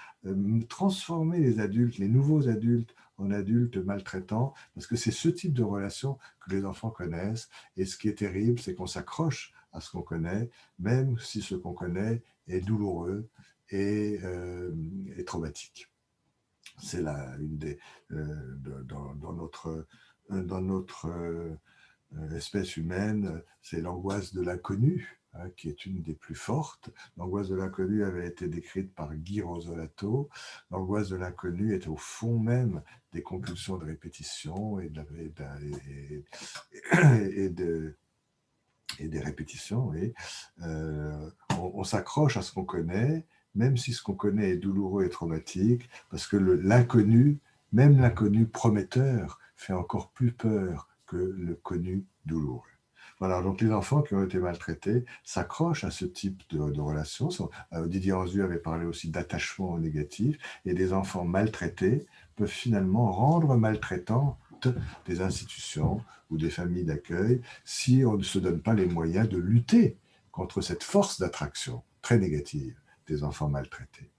transformer les nouveaux adultes en adultes maltraitants, parce que c'est ce type de relation que les enfants connaissent. Et ce qui est terrible, c'est qu'on s'accroche à ce qu'on connaît, même si ce qu'on connaît est douloureux et traumatique. C'est une des dans notre espèce humaine, c'est l'angoisse de l'inconnu, qui est une des plus fortes. L'angoisse de l'inconnu avait été décrite par Guy Rosolato. L'angoisse de l'inconnu est au fond même des compulsions de répétition et des répétitions. Et on s'accroche à ce qu'on connaît, même si ce qu'on connaît est douloureux et traumatique, parce que l'inconnu, même l'inconnu prometteur, fait encore plus peur que le connu douloureux. Voilà, donc les enfants qui ont été maltraités s'accrochent à ce type de relation. Didier Anzu avait parlé aussi d'attachement négatif, et des enfants maltraités peuvent finalement rendre maltraitantes des institutions ou des familles d'accueil si on ne se donne pas les moyens de lutter contre cette force d'attraction très négative des enfants maltraités.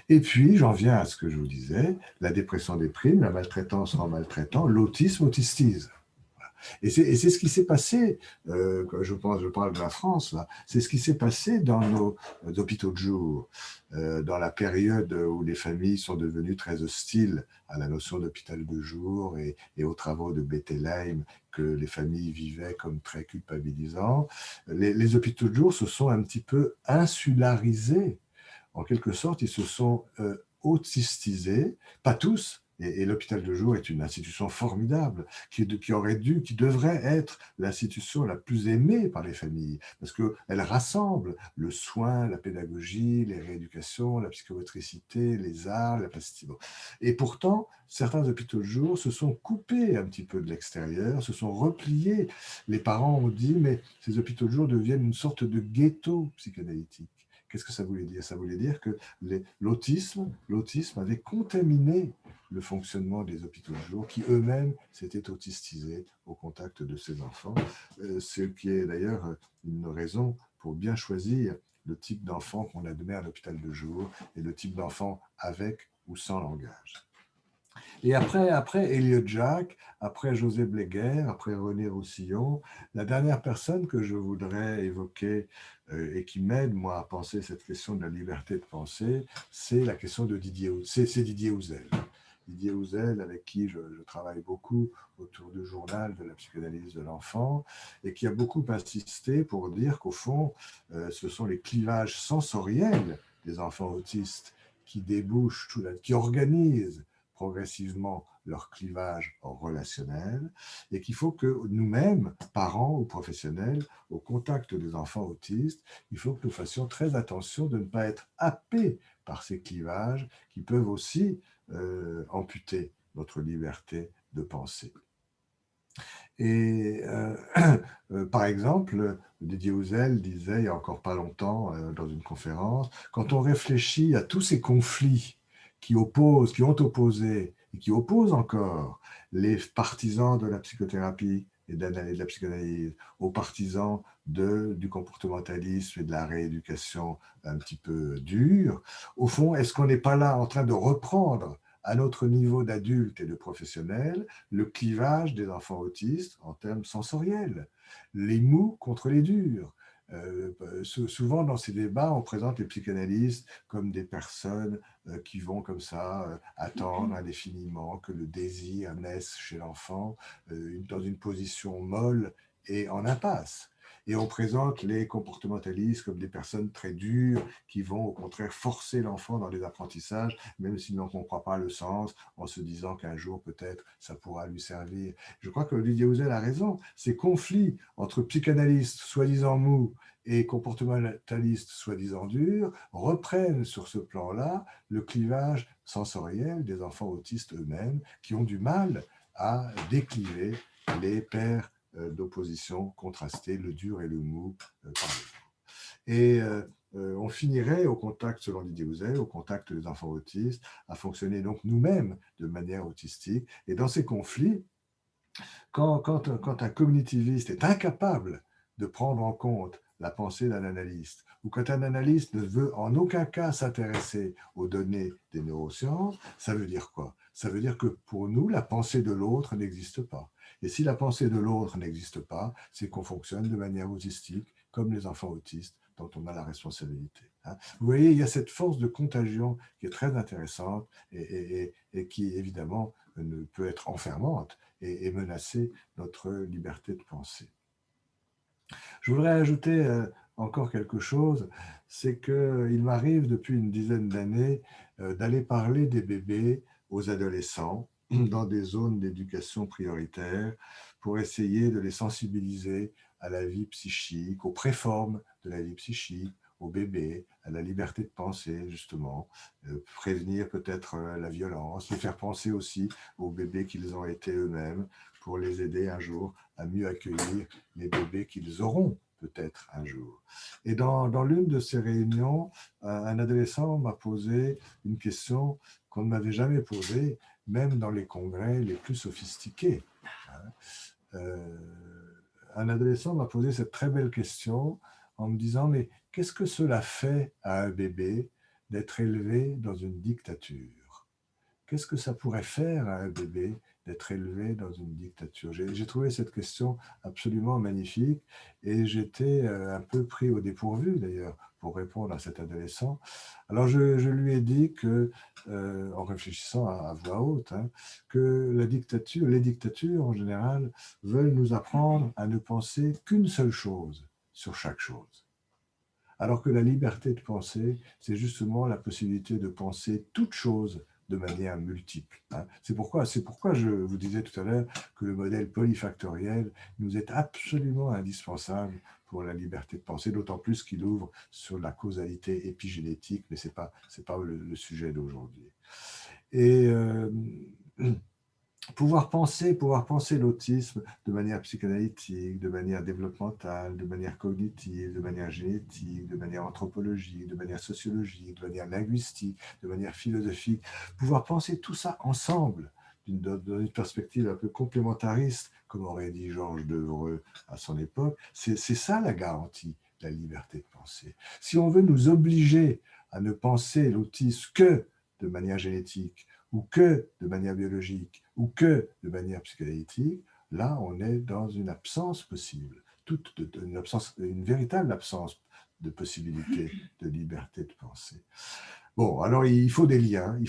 Et puis, j'en viens à ce que je vous disais, la dépression déprime, la maltraitance rend maltraitant, l'autisme autistise. Et c'est ce qui s'est passé, je parle de la France, là, c'est ce qui s'est passé dans nos hôpitaux de jour, dans la période où les familles sont devenues très hostiles à la notion d'hôpital de jour et aux travaux de Bettelheim que les familles vivaient comme très culpabilisants. Les hôpitaux de jour se sont un petit peu insularisés. En quelque sorte, ils se sont autistisés, pas tous, et l'hôpital de jour est une institution formidable qui devrait être l'institution la plus aimée par les familles, parce qu'elle rassemble le soin, la pédagogie, les rééducations, la psychomotricité, les arts, la plasticité. Et pourtant, certains hôpitaux de jour se sont coupés un petit peu de l'extérieur, se sont repliés. Les parents ont dit, mais ces hôpitaux de jour deviennent une sorte de ghetto psychanalytique. Qu'est-ce que ça voulait dire? Ça voulait dire que l'autisme avait contaminé le fonctionnement des hôpitaux de jour qui eux-mêmes s'étaient autistisés au contact de ces enfants, ce qui est d'ailleurs une raison pour bien choisir le type d'enfant qu'on admet à l'hôpital de jour et le type d'enfant avec ou sans langage. Et après Elliot Jaques, après José Bléguer, après René Roussillon, la dernière personne que je voudrais évoquer et qui m'aide, moi, à penser cette question de la liberté de penser, c'est la question de Didier Houzel. Didier Houzel, avec qui je travaille beaucoup autour du journal de la psychanalyse de l'enfant, et qui a beaucoup insisté pour dire qu'au fond, ce sont les clivages sensoriels des enfants autistes qui débouchent, qui organisent progressivement leur clivage relationnel, et qu'il faut que nous-mêmes, parents ou professionnels, au contact des enfants autistes, il faut que nous fassions très attention de ne pas être happés par ces clivages qui peuvent aussi amputer notre liberté de penser. Et par exemple, Didier Houzel disait il n'y a encore pas longtemps dans une conférence, quand on réfléchit à tous ces conflits qui ont opposé et qui opposent encore les partisans de la psychothérapie et de la psychanalyse aux partisans du comportementalisme et de la rééducation un petit peu dure, au fond, est-ce qu'on n'est pas là en train de reprendre à notre niveau d'adulte et de professionnel, le clivage des enfants autistes en termes sensoriels, les mous contre les durs. Souvent, dans ces débats, on présente les psychanalystes comme des personnes qui vont comme ça attendre indéfiniment que le désir naisse chez l'enfant dans une position molle et en impasse. Et on présente les comportementalistes comme des personnes très dures qui vont au contraire forcer l'enfant dans les apprentissages, même s'il n'en comprend pas le sens, en se disant qu'un jour peut-être ça pourra lui servir. Je crois que Didier Houzel a raison. Ces conflits entre psychanalystes soi-disant mous et comportementalistes soi-disant durs reprennent sur ce plan-là le clivage sensoriel des enfants autistes eux-mêmes qui ont du mal à décliver les paires d'opposition contrastée, le dur et le mou par exemple. Et on finirait au contact, selon Didier Houzel, au contact des enfants autistes, à fonctionner donc nous-mêmes de manière autistique. Et dans ces conflits, quand un cognitiviste est incapable de prendre en compte la pensée d'un analyste, ou quand un analyste ne veut en aucun cas s'intéresser aux données des neurosciences, ça veut dire quoi? Ça veut dire que pour nous, la pensée de l'autre n'existe pas. Et si la pensée de l'autre n'existe pas, c'est qu'on fonctionne de manière autistique, comme les enfants autistes, dont on a la responsabilité. Vous voyez, il y a cette force de contagion qui est très intéressante et qui, évidemment, peut être enfermante et menacer notre liberté de penser. Je voudrais ajouter encore quelque chose, c'est qu'il m'arrive depuis une dizaine d'années d'aller parler des bébés aux adolescents dans des zones d'éducation prioritaire pour essayer de les sensibiliser à la vie psychique, aux préformes de la vie psychique, au bébé, à la liberté de penser, justement, prévenir peut-être la violence, les faire penser aussi aux bébés qu'ils ont été eux-mêmes pour les aider un jour à mieux accueillir les bébés qu'ils auront peut-être un jour. Et dans l'une de ces réunions, un adolescent m'a posé une question qu'on ne m'avait jamais posée, même dans les congrès les plus sophistiqués. Un adolescent m'a posé cette très belle question en me disant « Mais qu'est-ce que cela fait à un bébé d'être élevé dans une dictature ? Qu'est-ce que ça pourrait faire à un bébé d'être élevé dans une dictature ?» J'ai trouvé cette question absolument magnifique et j'étais un peu pris au dépourvu d'ailleurs pour répondre à cet adolescent. Alors je lui ai dit que, en réfléchissant à voix haute, que les dictatures en général veulent nous apprendre à ne penser qu'une seule chose sur chaque chose. Alors que la liberté de penser, c'est justement la possibilité de penser toute chose de manière multiple. C'est pourquoi je vous disais tout à l'heure que le modèle polyfactoriel nous est absolument indispensable pour la liberté de penser, d'autant plus qu'il ouvre sur la causalité épigénétique, mais ce n'est pas le sujet d'aujourd'hui. Et pouvoir penser l'autisme de manière psychanalytique, de manière développementale, de manière cognitive, de manière génétique, de manière anthropologique, de manière sociologique, de manière linguistique, de manière philosophique, pouvoir penser tout ça ensemble dans une perspective un peu complémentariste, comme aurait dit Georges Devreux à son époque, c'est ça la garantie de la liberté de penser. Si on veut nous obliger à ne penser l'autisme que de manière génétique, ou que de manière biologique, ou que de manière psychanalytique, là, on est dans une absence possible, une véritable absence de possibilité de liberté de penser. Bon, alors il faut des liens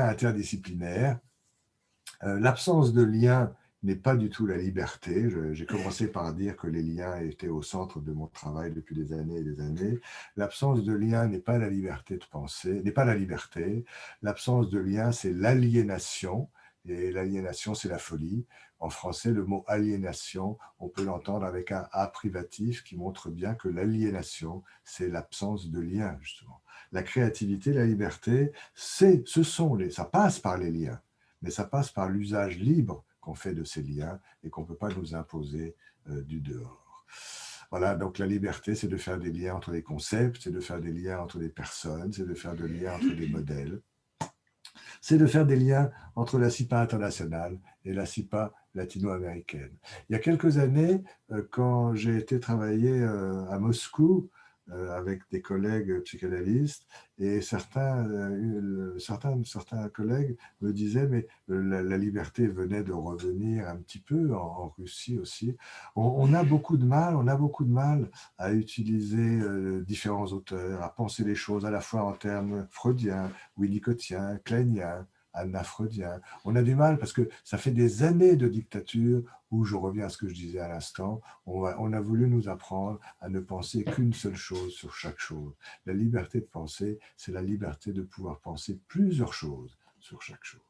interdisciplinaires. L'absence de liens n'est pas du tout la liberté. J'ai commencé par dire que les liens étaient au centre de mon travail depuis des années et des années. L'absence de liens n'est pas la liberté de penser, n'est pas la liberté. L'absence de liens, c'est l'aliénation. Et l'aliénation, c'est la folie. En français, le mot aliénation, on peut l'entendre avec un A privatif qui montre bien que l'aliénation, c'est l'absence de liens, justement. La créativité, la liberté, ça passe par les liens, mais ça passe par l'usage libre qu'on fait de ces liens et qu'on ne peut pas nous imposer du dehors. Voilà, donc la liberté, c'est de faire des liens entre les concepts, c'est de faire des liens entre les personnes, c'est de faire des liens entre des modèles, c'est de faire des liens entre la CIPA internationale et la CIPA latino-américaine. Il y a quelques années, quand j'ai été travailler à Moscou, avec des collègues psychanalystes, et certains collègues me disaient mais la liberté venait de revenir un petit peu en Russie aussi. On a beaucoup de mal à utiliser différents auteurs, à penser les choses à la fois en termes freudiens, winnicottiens, kleiniens, anna-freudien. On a du mal parce que ça fait des années de dictature où, je reviens à ce que je disais à l'instant, on a voulu nous apprendre à ne penser qu'une seule chose sur chaque chose. La liberté de penser, c'est la liberté de pouvoir penser plusieurs choses sur chaque chose.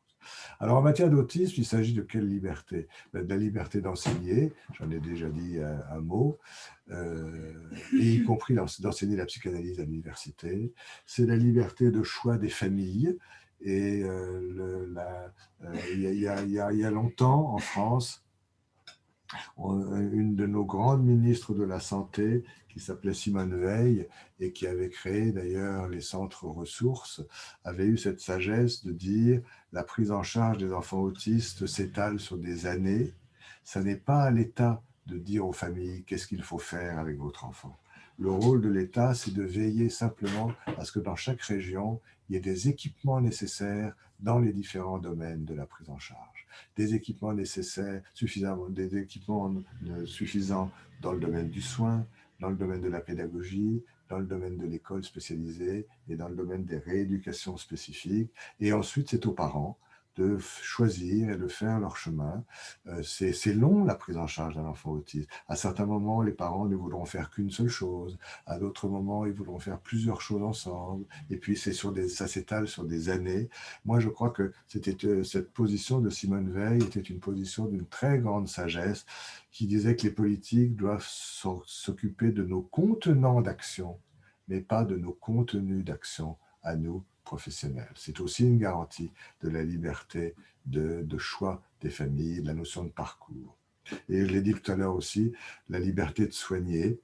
Alors, en matière d'autisme, il s'agit de quelle liberté? De la liberté d'enseigner, j'en ai déjà dit un mot, et y compris d'enseigner la psychanalyse à l'université. C'est la liberté de choix des familles. Et il y a longtemps, en France, une de nos grandes ministres de la Santé, qui s'appelait Simone Veil, et qui avait créé d'ailleurs les centres ressources, avait eu cette sagesse de dire « la prise en charge des enfants autistes s'étale sur des années. Ça n'est pas à l'État de dire aux familles qu'est-ce qu'il faut faire avec votre enfant. Le rôle de l'État, c'est de veiller simplement à ce que dans chaque région, il y ait des équipements nécessaires dans les différents domaines de la prise en charge. Des équipements nécessaires, des équipements suffisants dans le domaine du soin, dans le domaine de la pédagogie, dans le domaine de l'école spécialisée et dans le domaine des rééducations spécifiques. Et ensuite, c'est aux parents de choisir et de faire leur chemin. C'est long, la prise en charge d'un enfant autiste. À certains moments, les parents ne voudront faire qu'une seule chose. À d'autres moments, ils voudront faire plusieurs choses ensemble. Et puis, ça s'étale sur des années. Moi, je crois que cette position de Simone Veil était une position d'une très grande sagesse qui disait que les politiques doivent s'occuper de nos contenants d'action, mais pas de nos contenus d'action à nous, professionnels. C'est aussi une garantie de la liberté de choix des familles, de la notion de parcours. Et je l'ai dit tout à l'heure aussi, la liberté de soigner,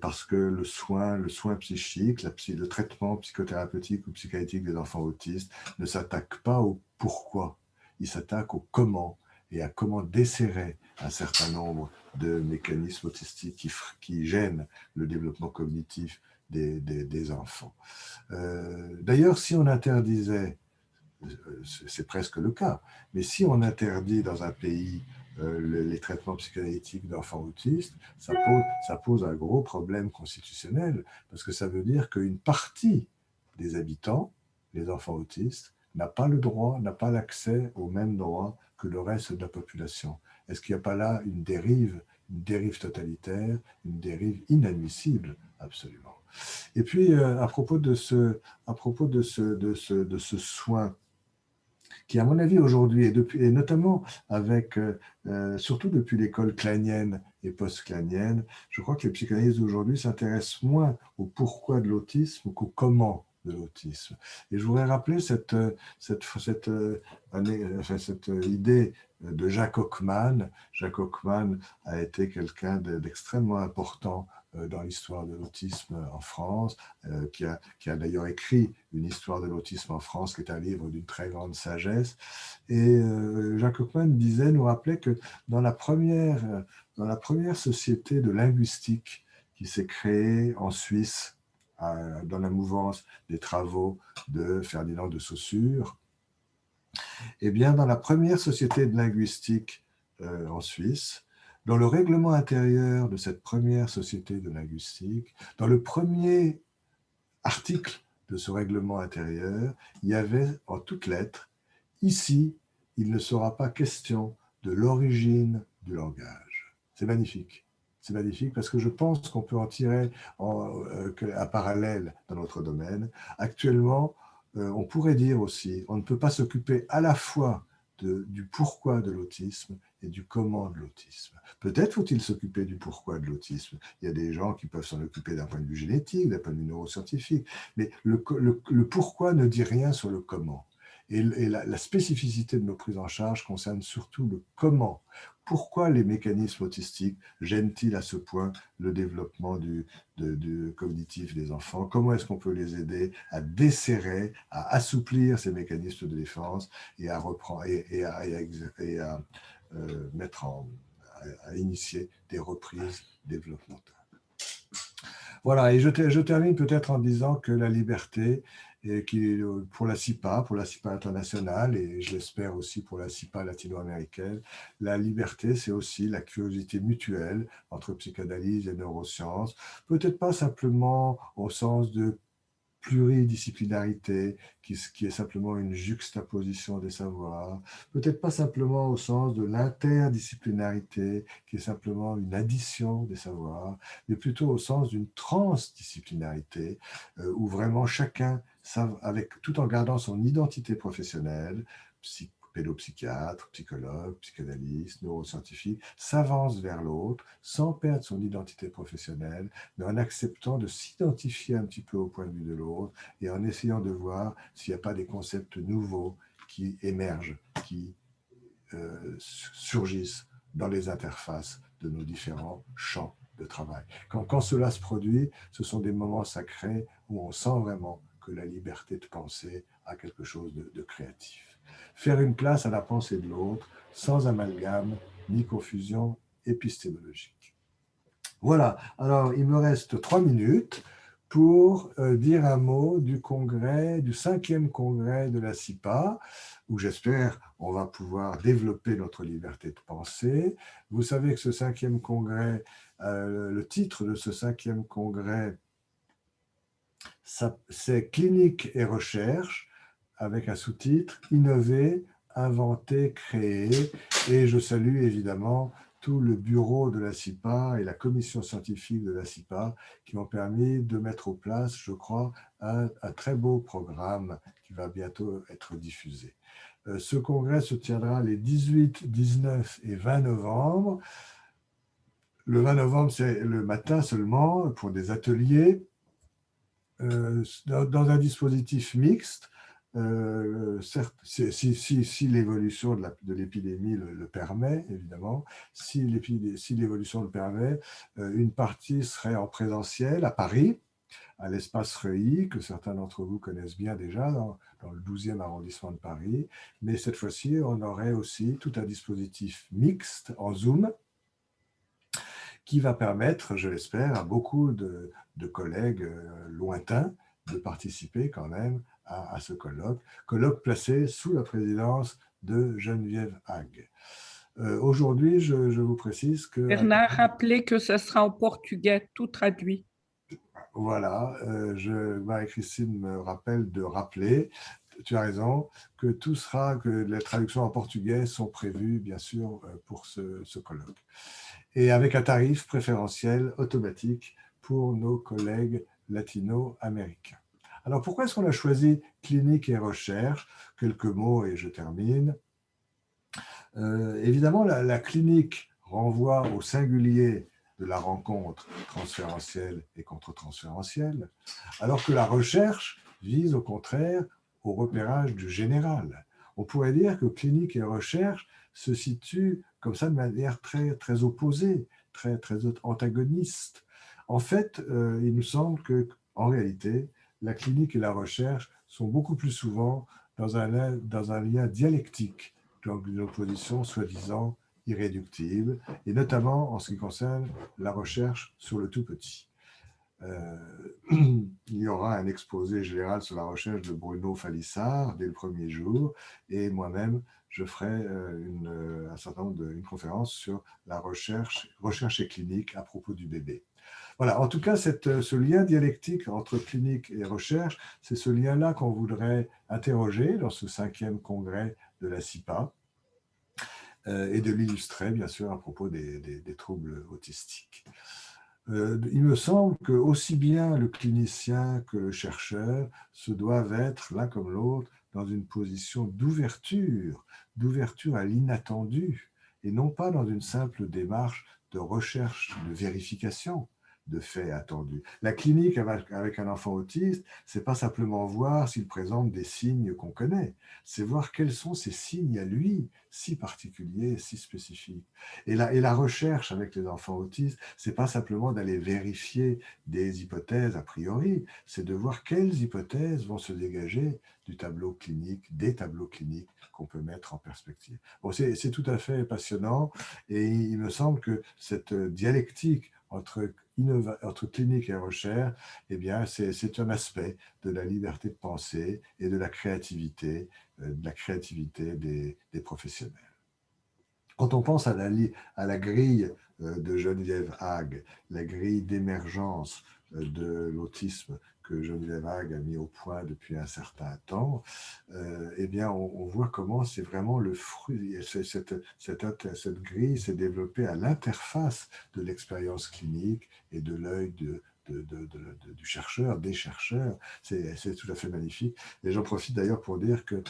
parce que le soin psychique, le traitement psychothérapeutique ou psychiatrique des enfants autistes ne s'attaque pas au pourquoi, il s'attaque au comment et à comment desserrer un certain nombre de mécanismes autistiques qui gênent le développement cognitif des enfants. D'ailleurs, si on interdisait, c'est presque le cas, mais si on interdit dans un pays les traitements psychanalytiques d'enfants autistes, ça pose un gros problème constitutionnel, parce que ça veut dire qu'une partie des habitants, les enfants autistes, n'a pas le droit, n'a pas l'accès aux mêmes droits que le reste de la population. Est-ce qu'il n'y a pas là une dérive totalitaire, une dérive inadmissible, absolument. Et puis, à propos de ce soin, qui, à mon avis, aujourd'hui, et notamment surtout depuis l'école kleinienne et post-kleinienne, je crois que les psychanalystes d'aujourd'hui s'intéressent moins au pourquoi de l'autisme qu'au comment de l'autisme. Et je voudrais rappeler cette idée de Jacques Hockman. Jacques Hockman a été quelqu'un d'extrêmement important dans l'histoire de l'autisme en France, qui a d'ailleurs écrit une histoire de l'autisme en France, qui est un livre d'une très grande sagesse. Et Jacques Hockman nous rappelait que dans la première société de linguistique qui s'est créée en Suisse, dans la mouvance des travaux de Ferdinand de Saussure, eh bien, dans la première société de linguistique en Suisse, dans le règlement intérieur de cette première société de linguistique, dans le premier article de ce règlement intérieur, il y avait en toutes lettres, ici, il ne sera pas question de l'origine du langage. C'est magnifique. C'est magnifique parce que je pense qu'on peut en tirer un parallèle dans notre domaine. Actuellement, on pourrait dire aussi, on ne peut pas s'occuper à la fois du pourquoi de l'autisme et du comment de l'autisme. Peut-être faut-il s'occuper du pourquoi de l'autisme. Il y a des gens qui peuvent s'en occuper d'un point de vue génétique, d'un point de vue neuroscientifique, mais le pourquoi ne dit rien sur le comment. Et la spécificité de nos prises en charge concerne surtout le comment. Pourquoi les mécanismes autistiques gênent-ils à ce point le développement du cognitif des enfants? Comment est-ce qu'on peut les aider à desserrer, à assouplir ces mécanismes de défense et à reprendre à initier des reprises développementales? Voilà, et je termine peut-être en disant que la liberté, pour la CIPA internationale, et je l'espère aussi pour la CIPA latino-américaine, la liberté, c'est aussi la curiosité mutuelle entre psychanalyse et neurosciences, peut-être pas simplement au sens de pluridisciplinarité, qui est simplement une juxtaposition des savoirs, peut-être pas simplement au sens de l'interdisciplinarité, qui est simplement une addition des savoirs, mais plutôt au sens d'une transdisciplinarité, où vraiment chacun, tout en gardant son identité professionnelle, pédopsychiatre, psychologue, psychanalyste, neuroscientifique, s'avance vers l'autre sans perdre son identité professionnelle, mais en acceptant de s'identifier un petit peu au point de vue de l'autre et en essayant de voir s'il n'y a pas des concepts nouveaux qui émergent, qui surgissent dans les interfaces de nos différents champs de travail. Quand cela se produit, ce sont des moments sacrés où on sent vraiment que la liberté de penser a quelque chose de créatif. Faire une place à la pensée de l'autre, sans amalgame ni confusion épistémologique. Voilà, alors il me reste 3 minutes pour dire un mot du 5e congrès de la CIPA, où j'espère on va pouvoir développer notre liberté de penser. Vous savez que ce 5e congrès, le titre de ce 5e congrès, c'est « Clinique et recherche », avec un sous-titre « Innover, inventer, créer ». Et je salue évidemment tout le bureau de la CIPA et la commission scientifique de la CIPA qui ont permis de mettre en place, je crois, un très beau programme qui va bientôt être diffusé. Ce congrès se tiendra les 18, 19 et 20 novembre. Le 20 novembre, c'est le matin seulement pour des ateliers dans un dispositif mixte. Certes, si l'évolution de l'épidémie le permet, évidemment, si l'évolution le permet, une partie serait en présentiel à Paris, à l'espace Reuilly, que certains d'entre vous connaissent bien déjà, dans le 12e arrondissement de Paris. Mais cette fois-ci, on aurait aussi tout un dispositif mixte en Zoom qui va permettre, je l'espère, à beaucoup de collègues lointains de participer quand même à ce colloque placé sous la présidence de Geneviève Hague. Aujourd'hui, je vous précise que... Bernard, rappelez que ce sera en portugais, tout traduit. Voilà, Marie-Christine me rappelle de rappeler, tu as raison, que les traductions en portugais sont prévues, bien sûr, pour ce colloque. Et avec un tarif préférentiel automatique pour nos collègues latino-américains. Alors, pourquoi est-ce qu'on a choisi clinique et recherche? Quelques mots et je termine. Évidemment, la clinique renvoie au singulier de la rencontre transférentielle et contre-transférentielle, alors que la recherche vise au contraire au repérage du général. On pourrait dire que clinique et recherche se situent comme ça de manière très, très opposée, très, très antagoniste. En fait, il nous semble qu'en réalité, la clinique et la recherche sont beaucoup plus souvent dans un lien dialectique, donc une opposition soi-disant irréductible, et notamment en ce qui concerne la recherche sur le tout petit. Il y aura un exposé général sur la recherche de Bruno Falissard dès le premier jour, et moi-même, je ferai un certain nombre une conférence sur la recherche et clinique à propos du bébé. Voilà, en tout cas, ce lien dialectique entre clinique et recherche, c'est ce lien-là qu'on voudrait interroger dans ce 5e congrès de la CIPA, et de l'illustrer, bien sûr, à propos des troubles autistiques. Il me semble que aussi bien le clinicien que le chercheur se doivent être, l'un comme l'autre, dans une position d'ouverture à l'inattendu, et non pas dans une simple démarche de recherche, de vérification de faits attendus. La clinique avec un enfant autiste, c'est pas simplement voir s'il présente des signes qu'on connaît, c'est voir quels sont ces signes à lui, si particuliers, si spécifiques. Et la recherche avec les enfants autistes, c'est pas simplement d'aller vérifier des hypothèses a priori, c'est de voir quelles hypothèses vont se dégager du tableau clinique, des tableaux cliniques qu'on peut mettre en perspective. Bon, c'est tout à fait passionnant, et il me semble que cette dialectique entre clinique et recherche, eh bien, c'est un aspect de la liberté de penser et de la créativité des professionnels. Quand on pense à la grille de Geneviève Hague, la grille d'émergence de l'autisme que Geneviève Hague a mis au point depuis un certain temps, eh bien, on voit comment c'est vraiment le fruit. Cette grille s'est développée à l'interface de l'expérience clinique et de l'œil du chercheur, des chercheurs. C'est tout à fait magnifique. Et j'en profite d'ailleurs pour dire que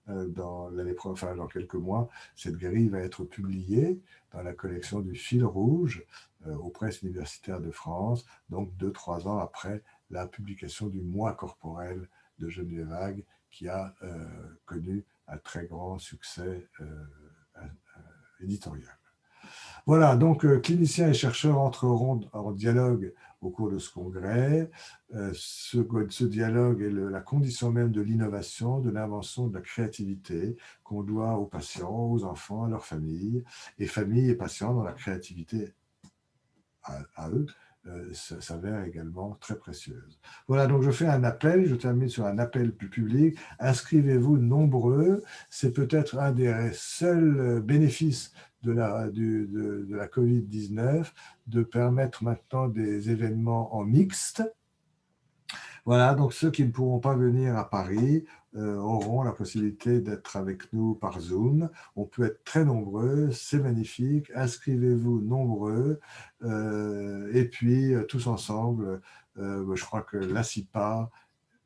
dans quelques mois, cette grille va être publiée dans la collection du Fil Rouge aux presses universitaires de France, donc 2-3 ans après la publication du Moi corporel de Geneviève Hague, qui a connu un très grand succès éditorial. Voilà, donc cliniciens et chercheurs entreront en dialogue au cours de ce congrès. Ce dialogue est la condition même de l'innovation, de l'invention, de la créativité qu'on doit aux patients, aux enfants, à leurs familles et patients dans la créativité à eux, s'avère également très précieuse. Voilà, donc je fais un appel, je termine sur un appel plus public. Inscrivez-vous nombreux, c'est peut-être un des seuls bénéfices de la Covid-19, de permettre maintenant des événements en mixte. Voilà, donc ceux qui ne pourront pas venir à Paris auront la possibilité d'être avec nous par Zoom. On peut être très nombreux, c'est magnifique. Inscrivez-vous nombreux. Et puis, tous ensemble, je crois que la CIPA,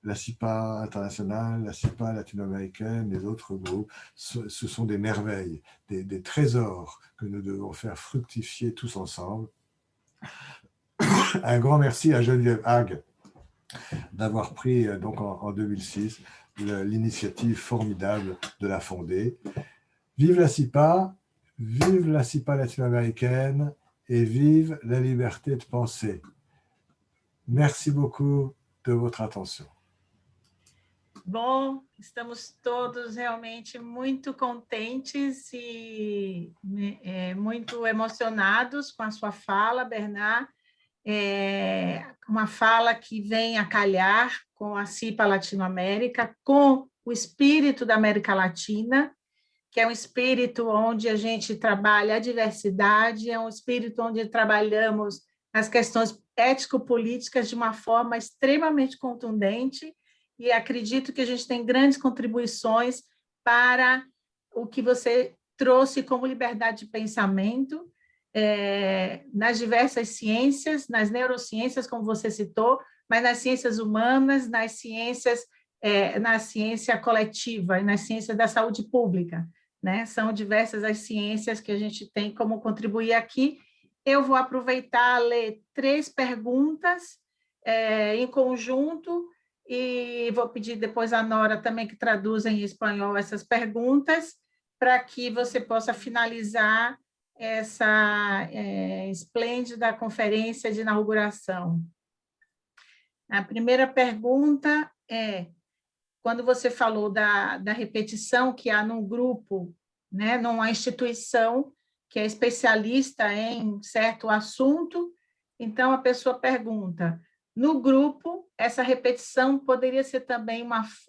la CIPA internationale, la CIPA latino-américaine, les autres groupes, ce sont des merveilles, des trésors que nous devons faire fructifier tous ensemble. Un grand merci à Geneviève Hague d'avoir pris donc en 2006 l'initiative formidable de la fonder. Vive la CIPA latino-américaine et vive la liberté de penser. Merci beaucoup de votre atenção. Bom, estamos todos realmente muito contentes e muito emocionados com a sua fala, Bernard. Uma fala que vem a calhar com a CIPA Latinoamérica, com o espírito da América Latina, que é um espírito onde a gente trabalha a diversidade, é um espírito onde trabalhamos as questões ético-políticas de uma forma extremamente contundente, e acredito que a gente tem grandes contribuições para o que você trouxe como liberdade de pensamento, nas diversas ciências, nas neurociências, como você citou, mas nas ciências humanas, nas ciências, na ciência coletiva e nas ciências da saúde pública, né? São diversas as ciências que a gente tem como contribuir aqui. Eu vou aproveitar ler 3 perguntas em conjunto, e vou pedir depois a Nora também que traduza em espanhol essas perguntas, para que você possa finalizar essa esplêndida conferência de inauguração. A primeira pergunta é, quando você falou da repetição que há num grupo, né, numa instituição que é especialista em certo assunto, então a pessoa pergunta, no grupo, essa repetição poderia ser também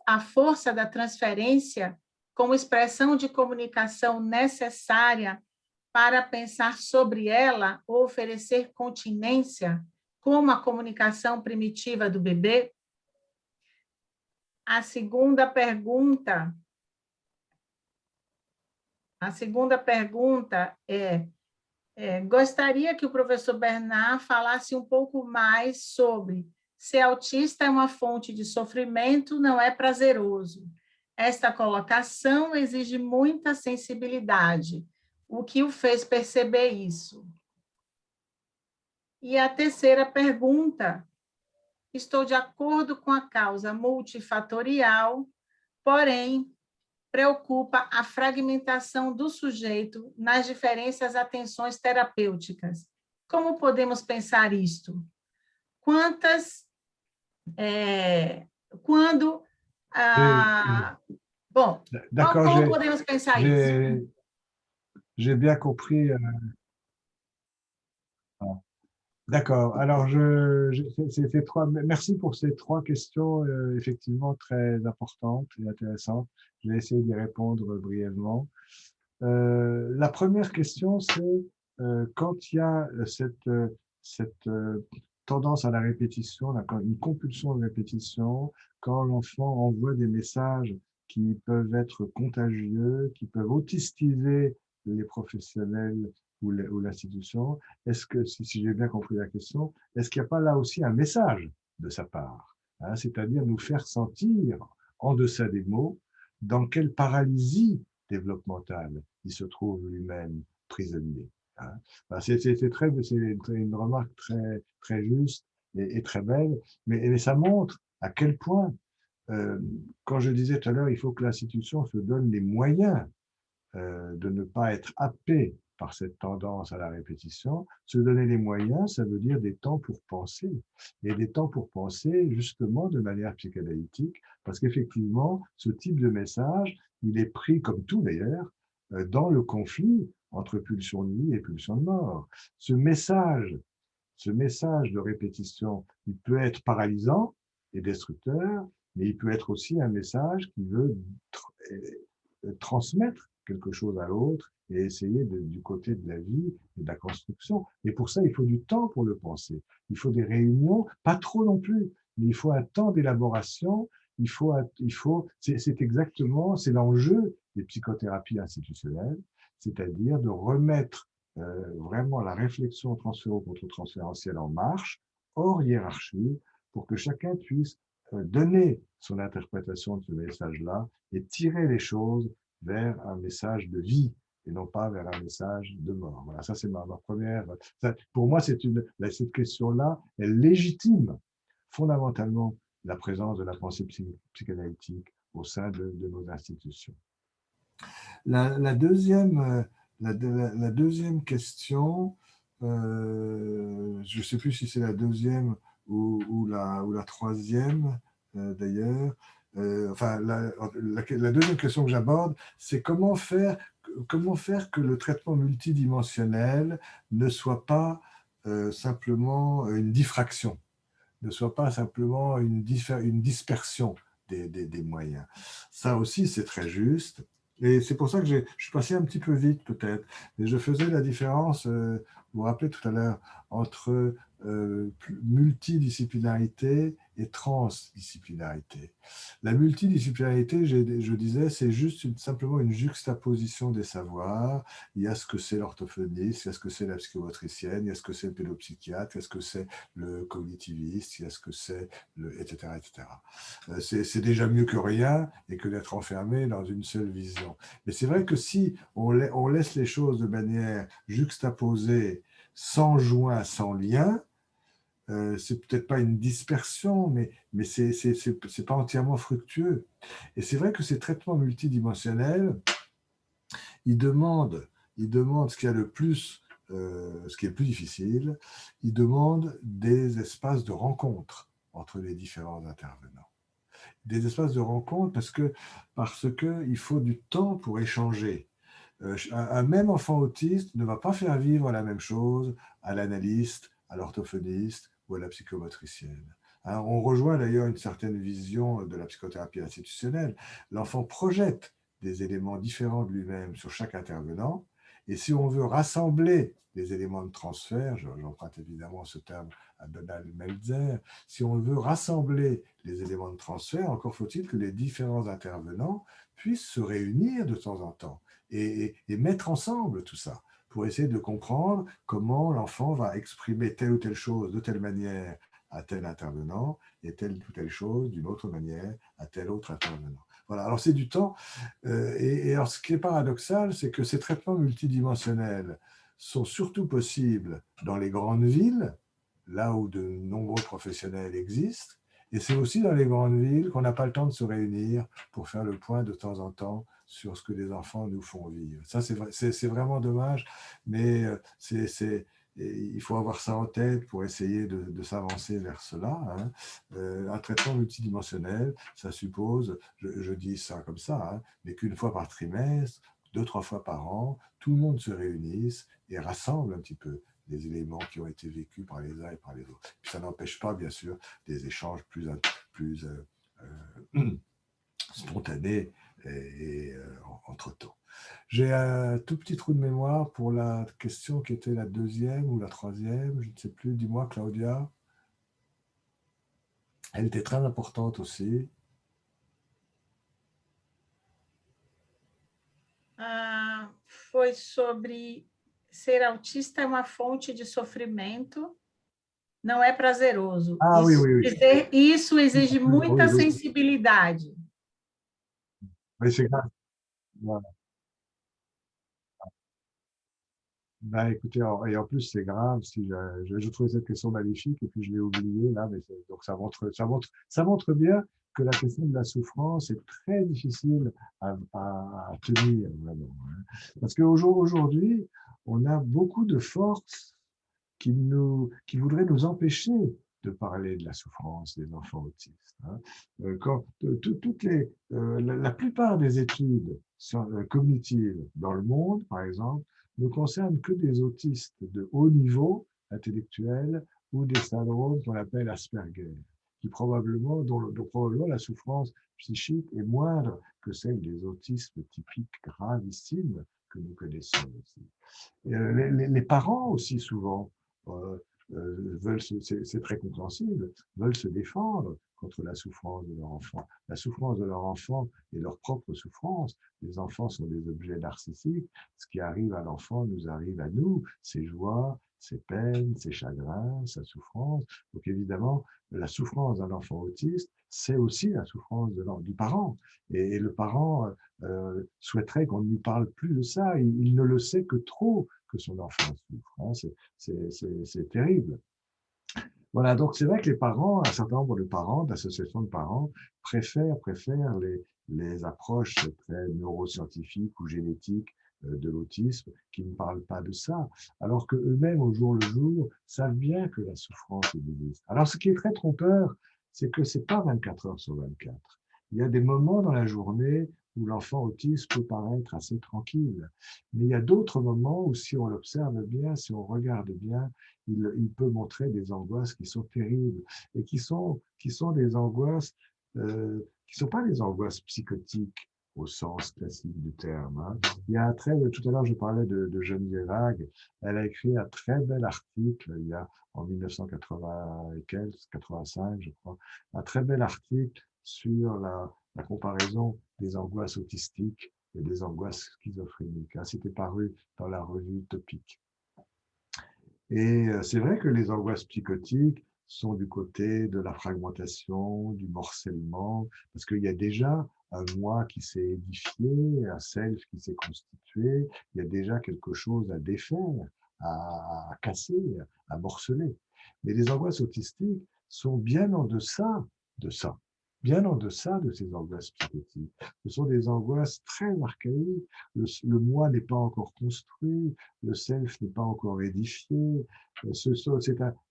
a força da transferência como expressão de comunicação necessária para pensar sobre ela ou oferecer continência, como a comunicação primitiva do bebê? A segunda pergunta é, gostaria que o professor Bernard falasse um pouco mais sobre ser autista é uma fonte de sofrimento, não é prazeroso. Esta colocação exige muita sensibilidade. O que o fez perceber isso? E a terceira pergunta, estou de acordo com a causa multifatorial, porém, preocupa a fragmentação do sujeito nas diferentes atenções terapêuticas. Como podemos pensar isto? Bom, como podemos pensar isso? J'ai bien compris. D'accord. Alors, merci pour ces 3 questions effectivement très importantes et intéressantes. Je vais essayer d'y répondre brièvement. La première question, c'est quand il y a cette tendance à la répétition, une compulsion de répétition, quand l'enfant envoie des messages qui peuvent être contagieux, qui peuvent autistiser les professionnels ou l'institution, est-ce que, si j'ai bien compris la question, est-ce qu'il n'y a pas là aussi un message de sa part, hein, c'est-à-dire nous faire sentir, en deçà des mots, dans quelle paralysie développementale il se trouve lui-même prisonnier. Hein. C'est une remarque très, très juste et très belle, mais ça montre à quel point, quand je disais tout à l'heure, il faut que l'institution se donne les moyens de ne pas être happé par cette tendance à la répétition. Se donner les moyens, ça veut dire des temps pour penser, et des temps pour penser justement de manière psychanalytique, parce qu'effectivement, ce type de message, il est pris, comme tout d'ailleurs, dans le conflit entre pulsion de vie et pulsion de mort. Ce message de répétition, il peut être paralysant et destructeur, mais il peut être aussi un message qui veut transmettre quelque chose à l'autre et essayer du côté de la vie et de la construction. Et pour ça, il faut du temps pour le penser. Il faut des réunions, pas trop non plus, mais il faut un temps d'élaboration. C'est l'enjeu des psychothérapies institutionnelles, c'est-à-dire de remettre vraiment la réflexion transféro-contre-transférentielle en marche, hors hiérarchie, pour que chacun puisse donner son interprétation de ce message-là et tirer les choses vers un message de vie et non pas vers un message de mort. Voilà, ça c'est ma première. Pour moi, cette question-là, elle légitime fondamentalement la présence de la pensée psychanalytique au sein de nos institutions. La deuxième question, je ne sais plus si c'est la deuxième ou la troisième d'ailleurs. Enfin, la deuxième question que j'aborde, c'est comment faire que le traitement multidimensionnel ne soit pas simplement une diffraction, ne soit pas simplement une dispersion des moyens. Ça aussi, c'est très juste. Et c'est pour ça que je suis passé un petit peu vite peut-être, mais je faisais la différence, vous vous rappelez tout à l'heure, entre multidisciplinarité et transdisciplinarité. La multidisciplinarité, je disais, c'est juste simplement une juxtaposition des savoirs. Il y a ce que c'est l'orthophoniste, il y a ce que c'est la psychomotricienne, il y a ce que c'est le pédopsychiatre, il y a ce que c'est le cognitiviste, il y a ce que c'est etc. C'est déjà mieux que rien et que d'être enfermé dans une seule vision. Mais c'est vrai que si on laisse les choses de manière juxtaposée, sans joint, sans lien, c'est peut-être pas une dispersion, mais c'est pas entièrement fructueux. Et c'est vrai que ces traitements multidimensionnels, ils demandent ce qui est le plus difficile, ils demandent des espaces de rencontre entre les différents intervenants. Des espaces de rencontre parce que il faut du temps pour échanger. Un même enfant autiste ne va pas faire vivre la même chose à l'analyste, à l'orthophoniste ou à la psychomotricienne. Hein, on rejoint d'ailleurs une certaine vision de la psychothérapie institutionnelle. L'enfant projette des éléments différents de lui-même sur chaque intervenant, et si on veut rassembler les éléments de transfert, j'emprunte évidemment ce terme à Donald Meltzer, si on veut rassembler les éléments de transfert, encore faut-il que les différents intervenants puissent se réunir de temps en temps et mettre ensemble tout ça pour essayer de comprendre comment l'enfant va exprimer telle ou telle chose de telle manière à tel intervenant et telle ou telle chose d'une autre manière à tel autre intervenant. Voilà, alors c'est du temps. Et alors ce qui est paradoxal, c'est que ces traitements multidimensionnels sont surtout possibles dans les grandes villes, là où de nombreux professionnels existent, et c'est aussi dans les grandes villes qu'on n'a pas le temps de se réunir pour faire le point de temps en temps sur ce que les enfants nous font vivre. Ça, c'est vraiment dommage, mais il faut avoir ça en tête pour essayer de s'avancer vers cela. Hein. Un traitement multidimensionnel, ça suppose, je dis ça comme ça, hein, mais qu'une fois par trimestre, 2-3 fois par an, tout le monde se réunisse et rassemble un petit peu les éléments qui ont été vécus par les uns et par les autres. Puis ça n'empêche pas, bien sûr, des échanges plus spontanés entre-temps. J'ai un tout petit trou de mémoire pour la question qui était la deuxième ou la troisième, je ne sais plus. Dis-moi, Claudia. Elle était très importante aussi. Foi sobre ser autista é uma fonte de sofrimento, não é prazeroso. Ah, isso, oui. Isso exige muita sensibilidade. Oui, c'est grave. Voilà. Ben, écoutez, et en plus, c'est grave. Si je trouvais cette question magnifique et puis je l'ai oubliée là, mais donc ça montre bien que la question de la souffrance est très difficile à tenir vraiment. Hein. Parce qu'aujourd'hui, on a beaucoup de forces qui voudraient nous empêcher de parler de la souffrance des enfants autistes. Hein. La plupart des études cognitives dans le monde, par exemple, ne concernent que des autistes de haut niveau intellectuel ou des syndromes qu'on appelle Asperger, dont probablement la souffrance psychique est moindre que celle des autismes typiques gravissimes que nous connaissons aussi. Les parents aussi souvent c'est très compréhensible, veulent se défendre contre la souffrance de leur enfant. La souffrance de leur enfant est leur propre souffrance. Les enfants sont des objets narcissiques. Ce qui arrive à l'enfant nous arrive à nous, ses joies, ses peines, ses chagrins, sa souffrance. Donc évidemment, la souffrance d'un enfant autiste c'est aussi la souffrance du parent. Et le parent souhaiterait qu'on ne lui parle plus de ça. Il ne le sait que trop que son enfant souffre. Hein. C'est terrible. Voilà, donc c'est vrai que les parents, un certain nombre de parents, d'associations de parents, préfèrent les approches très neuroscientifiques ou génétiques de l'autisme qui ne parlent pas de ça, alors qu'eux-mêmes, au jour le jour, savent bien que la souffrance existe. Alors ce qui est très trompeur, c'est que c'est pas 24 heures sur 24. Il y a des moments dans la journée où l'enfant autiste peut paraître assez tranquille. Mais il y a d'autres moments où, si on l'observe bien, si on regarde bien, il peut montrer des angoisses qui sont terribles et qui sont des angoisses qui ne sont pas des angoisses psychotiques au sens classique du terme. Hein. Il y a tout à l'heure, je parlais de Geneviève Hague. Elle a écrit un très bel article, il y a en 1985, je crois, un très bel article sur la comparaison des angoisses autistiques et des angoisses schizophréniques. Hein. C'était paru dans la revue Topic. Et c'est vrai que les angoisses psychotiques sont du côté de la fragmentation, du morcellement, parce qu'il y a déjà un moi qui s'est édifié, un self qui s'est constitué, il y a déjà quelque chose à défaire, à casser, à morceler. Mais les angoisses autistiques sont bien en deçà de ça, bien en deçà de ces angoisses psychotiques. Ce sont des angoisses très archaïques, le moi n'est pas encore construit, le self n'est pas encore édifié.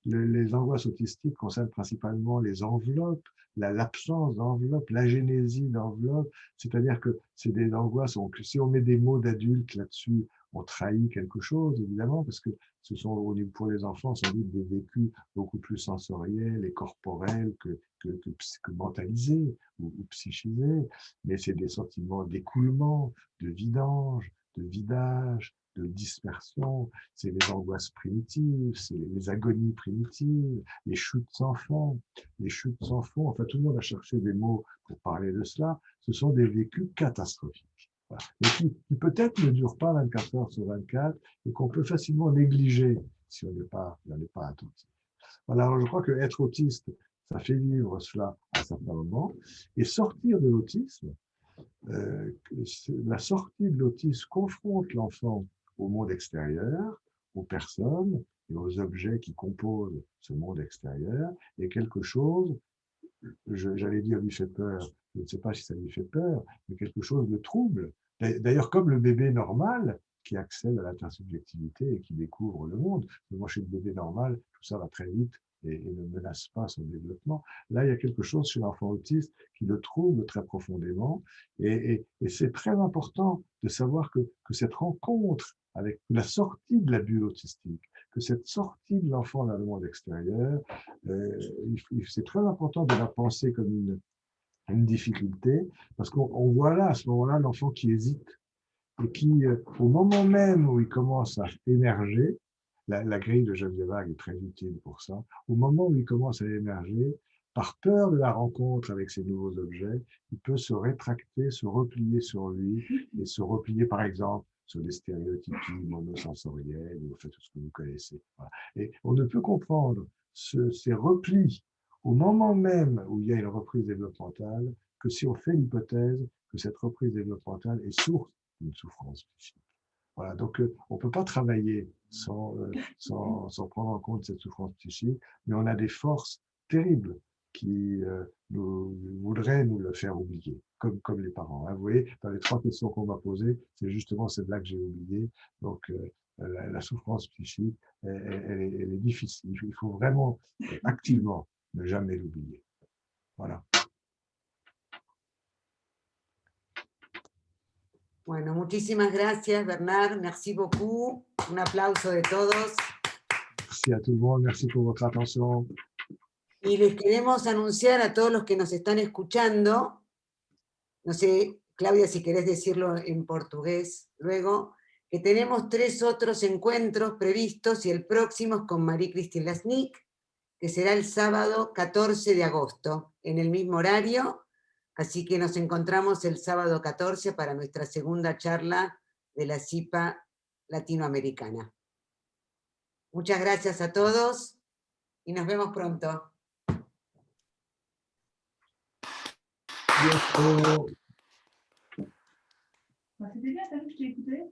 Les angoisses autistiques concernent principalement les enveloppes, l'absence d'enveloppe, l'agénésie d'enveloppe, c'est-à-dire que c'est des angoisses, si on met des mots d'adultes là-dessus, on trahit quelque chose, évidemment, parce que ce sont, pour les enfants, sans doute des vécus beaucoup plus sensoriels et corporels que mentalisés ou psychisés, mais c'est des sentiments d'écoulement, de vidange, de vidage, de dispersion, c'est les angoisses primitives, c'est les agonies primitives, les chutes sans fond, enfin tout le monde a cherché des mots pour parler de cela, ce sont des vécus catastrophiques. Voilà. Mais qui peut-être ne durent pas 24 heures sur 24 et qu'on peut facilement négliger si on n'est pas attentif. Voilà, alors je crois qu'être autiste, ça fait vivre cela à un certain moment, et sortir de l'autisme, la sortie de l'autisme confronte l'enfant au monde extérieur, aux personnes et aux objets qui composent ce monde extérieur, et quelque chose, j'allais dire lui fait peur, je ne sais pas si ça lui fait peur, mais quelque chose de trouble. D'ailleurs, comme le bébé normal qui accède à l'intersubjectivité et qui découvre le monde. Moi, chez le bébé normal, tout ça va très vite et ne menace pas son développement. Là, il y a quelque chose chez l'enfant autiste qui le trouble très profondément. Et c'est très important de savoir que cette rencontre avec la sortie de la bulle autistique, que cette sortie de l'enfant dans le monde extérieur, c'est très important de la penser comme une difficulté, parce qu'on voit là, à ce moment-là, l'enfant qui hésite et qui, au moment même où il commence à émerger, la grille de Geneviève Hague est très utile pour ça, au moment où il commence à émerger, par peur de la rencontre avec ces nouveaux objets, il peut se rétracter, se replier sur lui et se replier, par exemple, sur des stéréotypies monosensorielles, ou fait tout ce que vous connaissez. Voilà. Et on ne peut comprendre ces replis au moment même où il y a une reprise développementale que si on fait l'hypothèse que cette reprise développementale est source d'une souffrance psychique. Voilà, donc on ne peut pas travailler sans prendre en compte cette souffrance psychique, mais on a des forces terribles qui voudraient nous le faire oublier, comme les parents. Hein. Vous voyez, dans les 3 questions qu'on m'a posées, c'est justement celle-là que j'ai oubliée. Donc la souffrance psychique, elle est difficile. Il faut vraiment activement ne jamais l'oublier. Voilà. Bueno, muchísimas gracias, Bernard. Merci beaucoup. Un aplauso de todos. Merci à tout le monde. Merci pour votre attention. Y les queremos anunciar a todos los que nos están escuchando, no sé, Claudia, si querés decirlo en portugués luego, que tenemos 3 otros encuentros previstos y el próximo es con Marie-Christine Lasnik, que será el sábado 14 de agosto, en el mismo horario, así que nos encontramos el sábado 14 para nuestra segunda charla de la CIPA latinoamericana. Muchas gracias a todos y nos vemos pronto. bientôt. C'était bien, t'as vu que je t'ai écouté?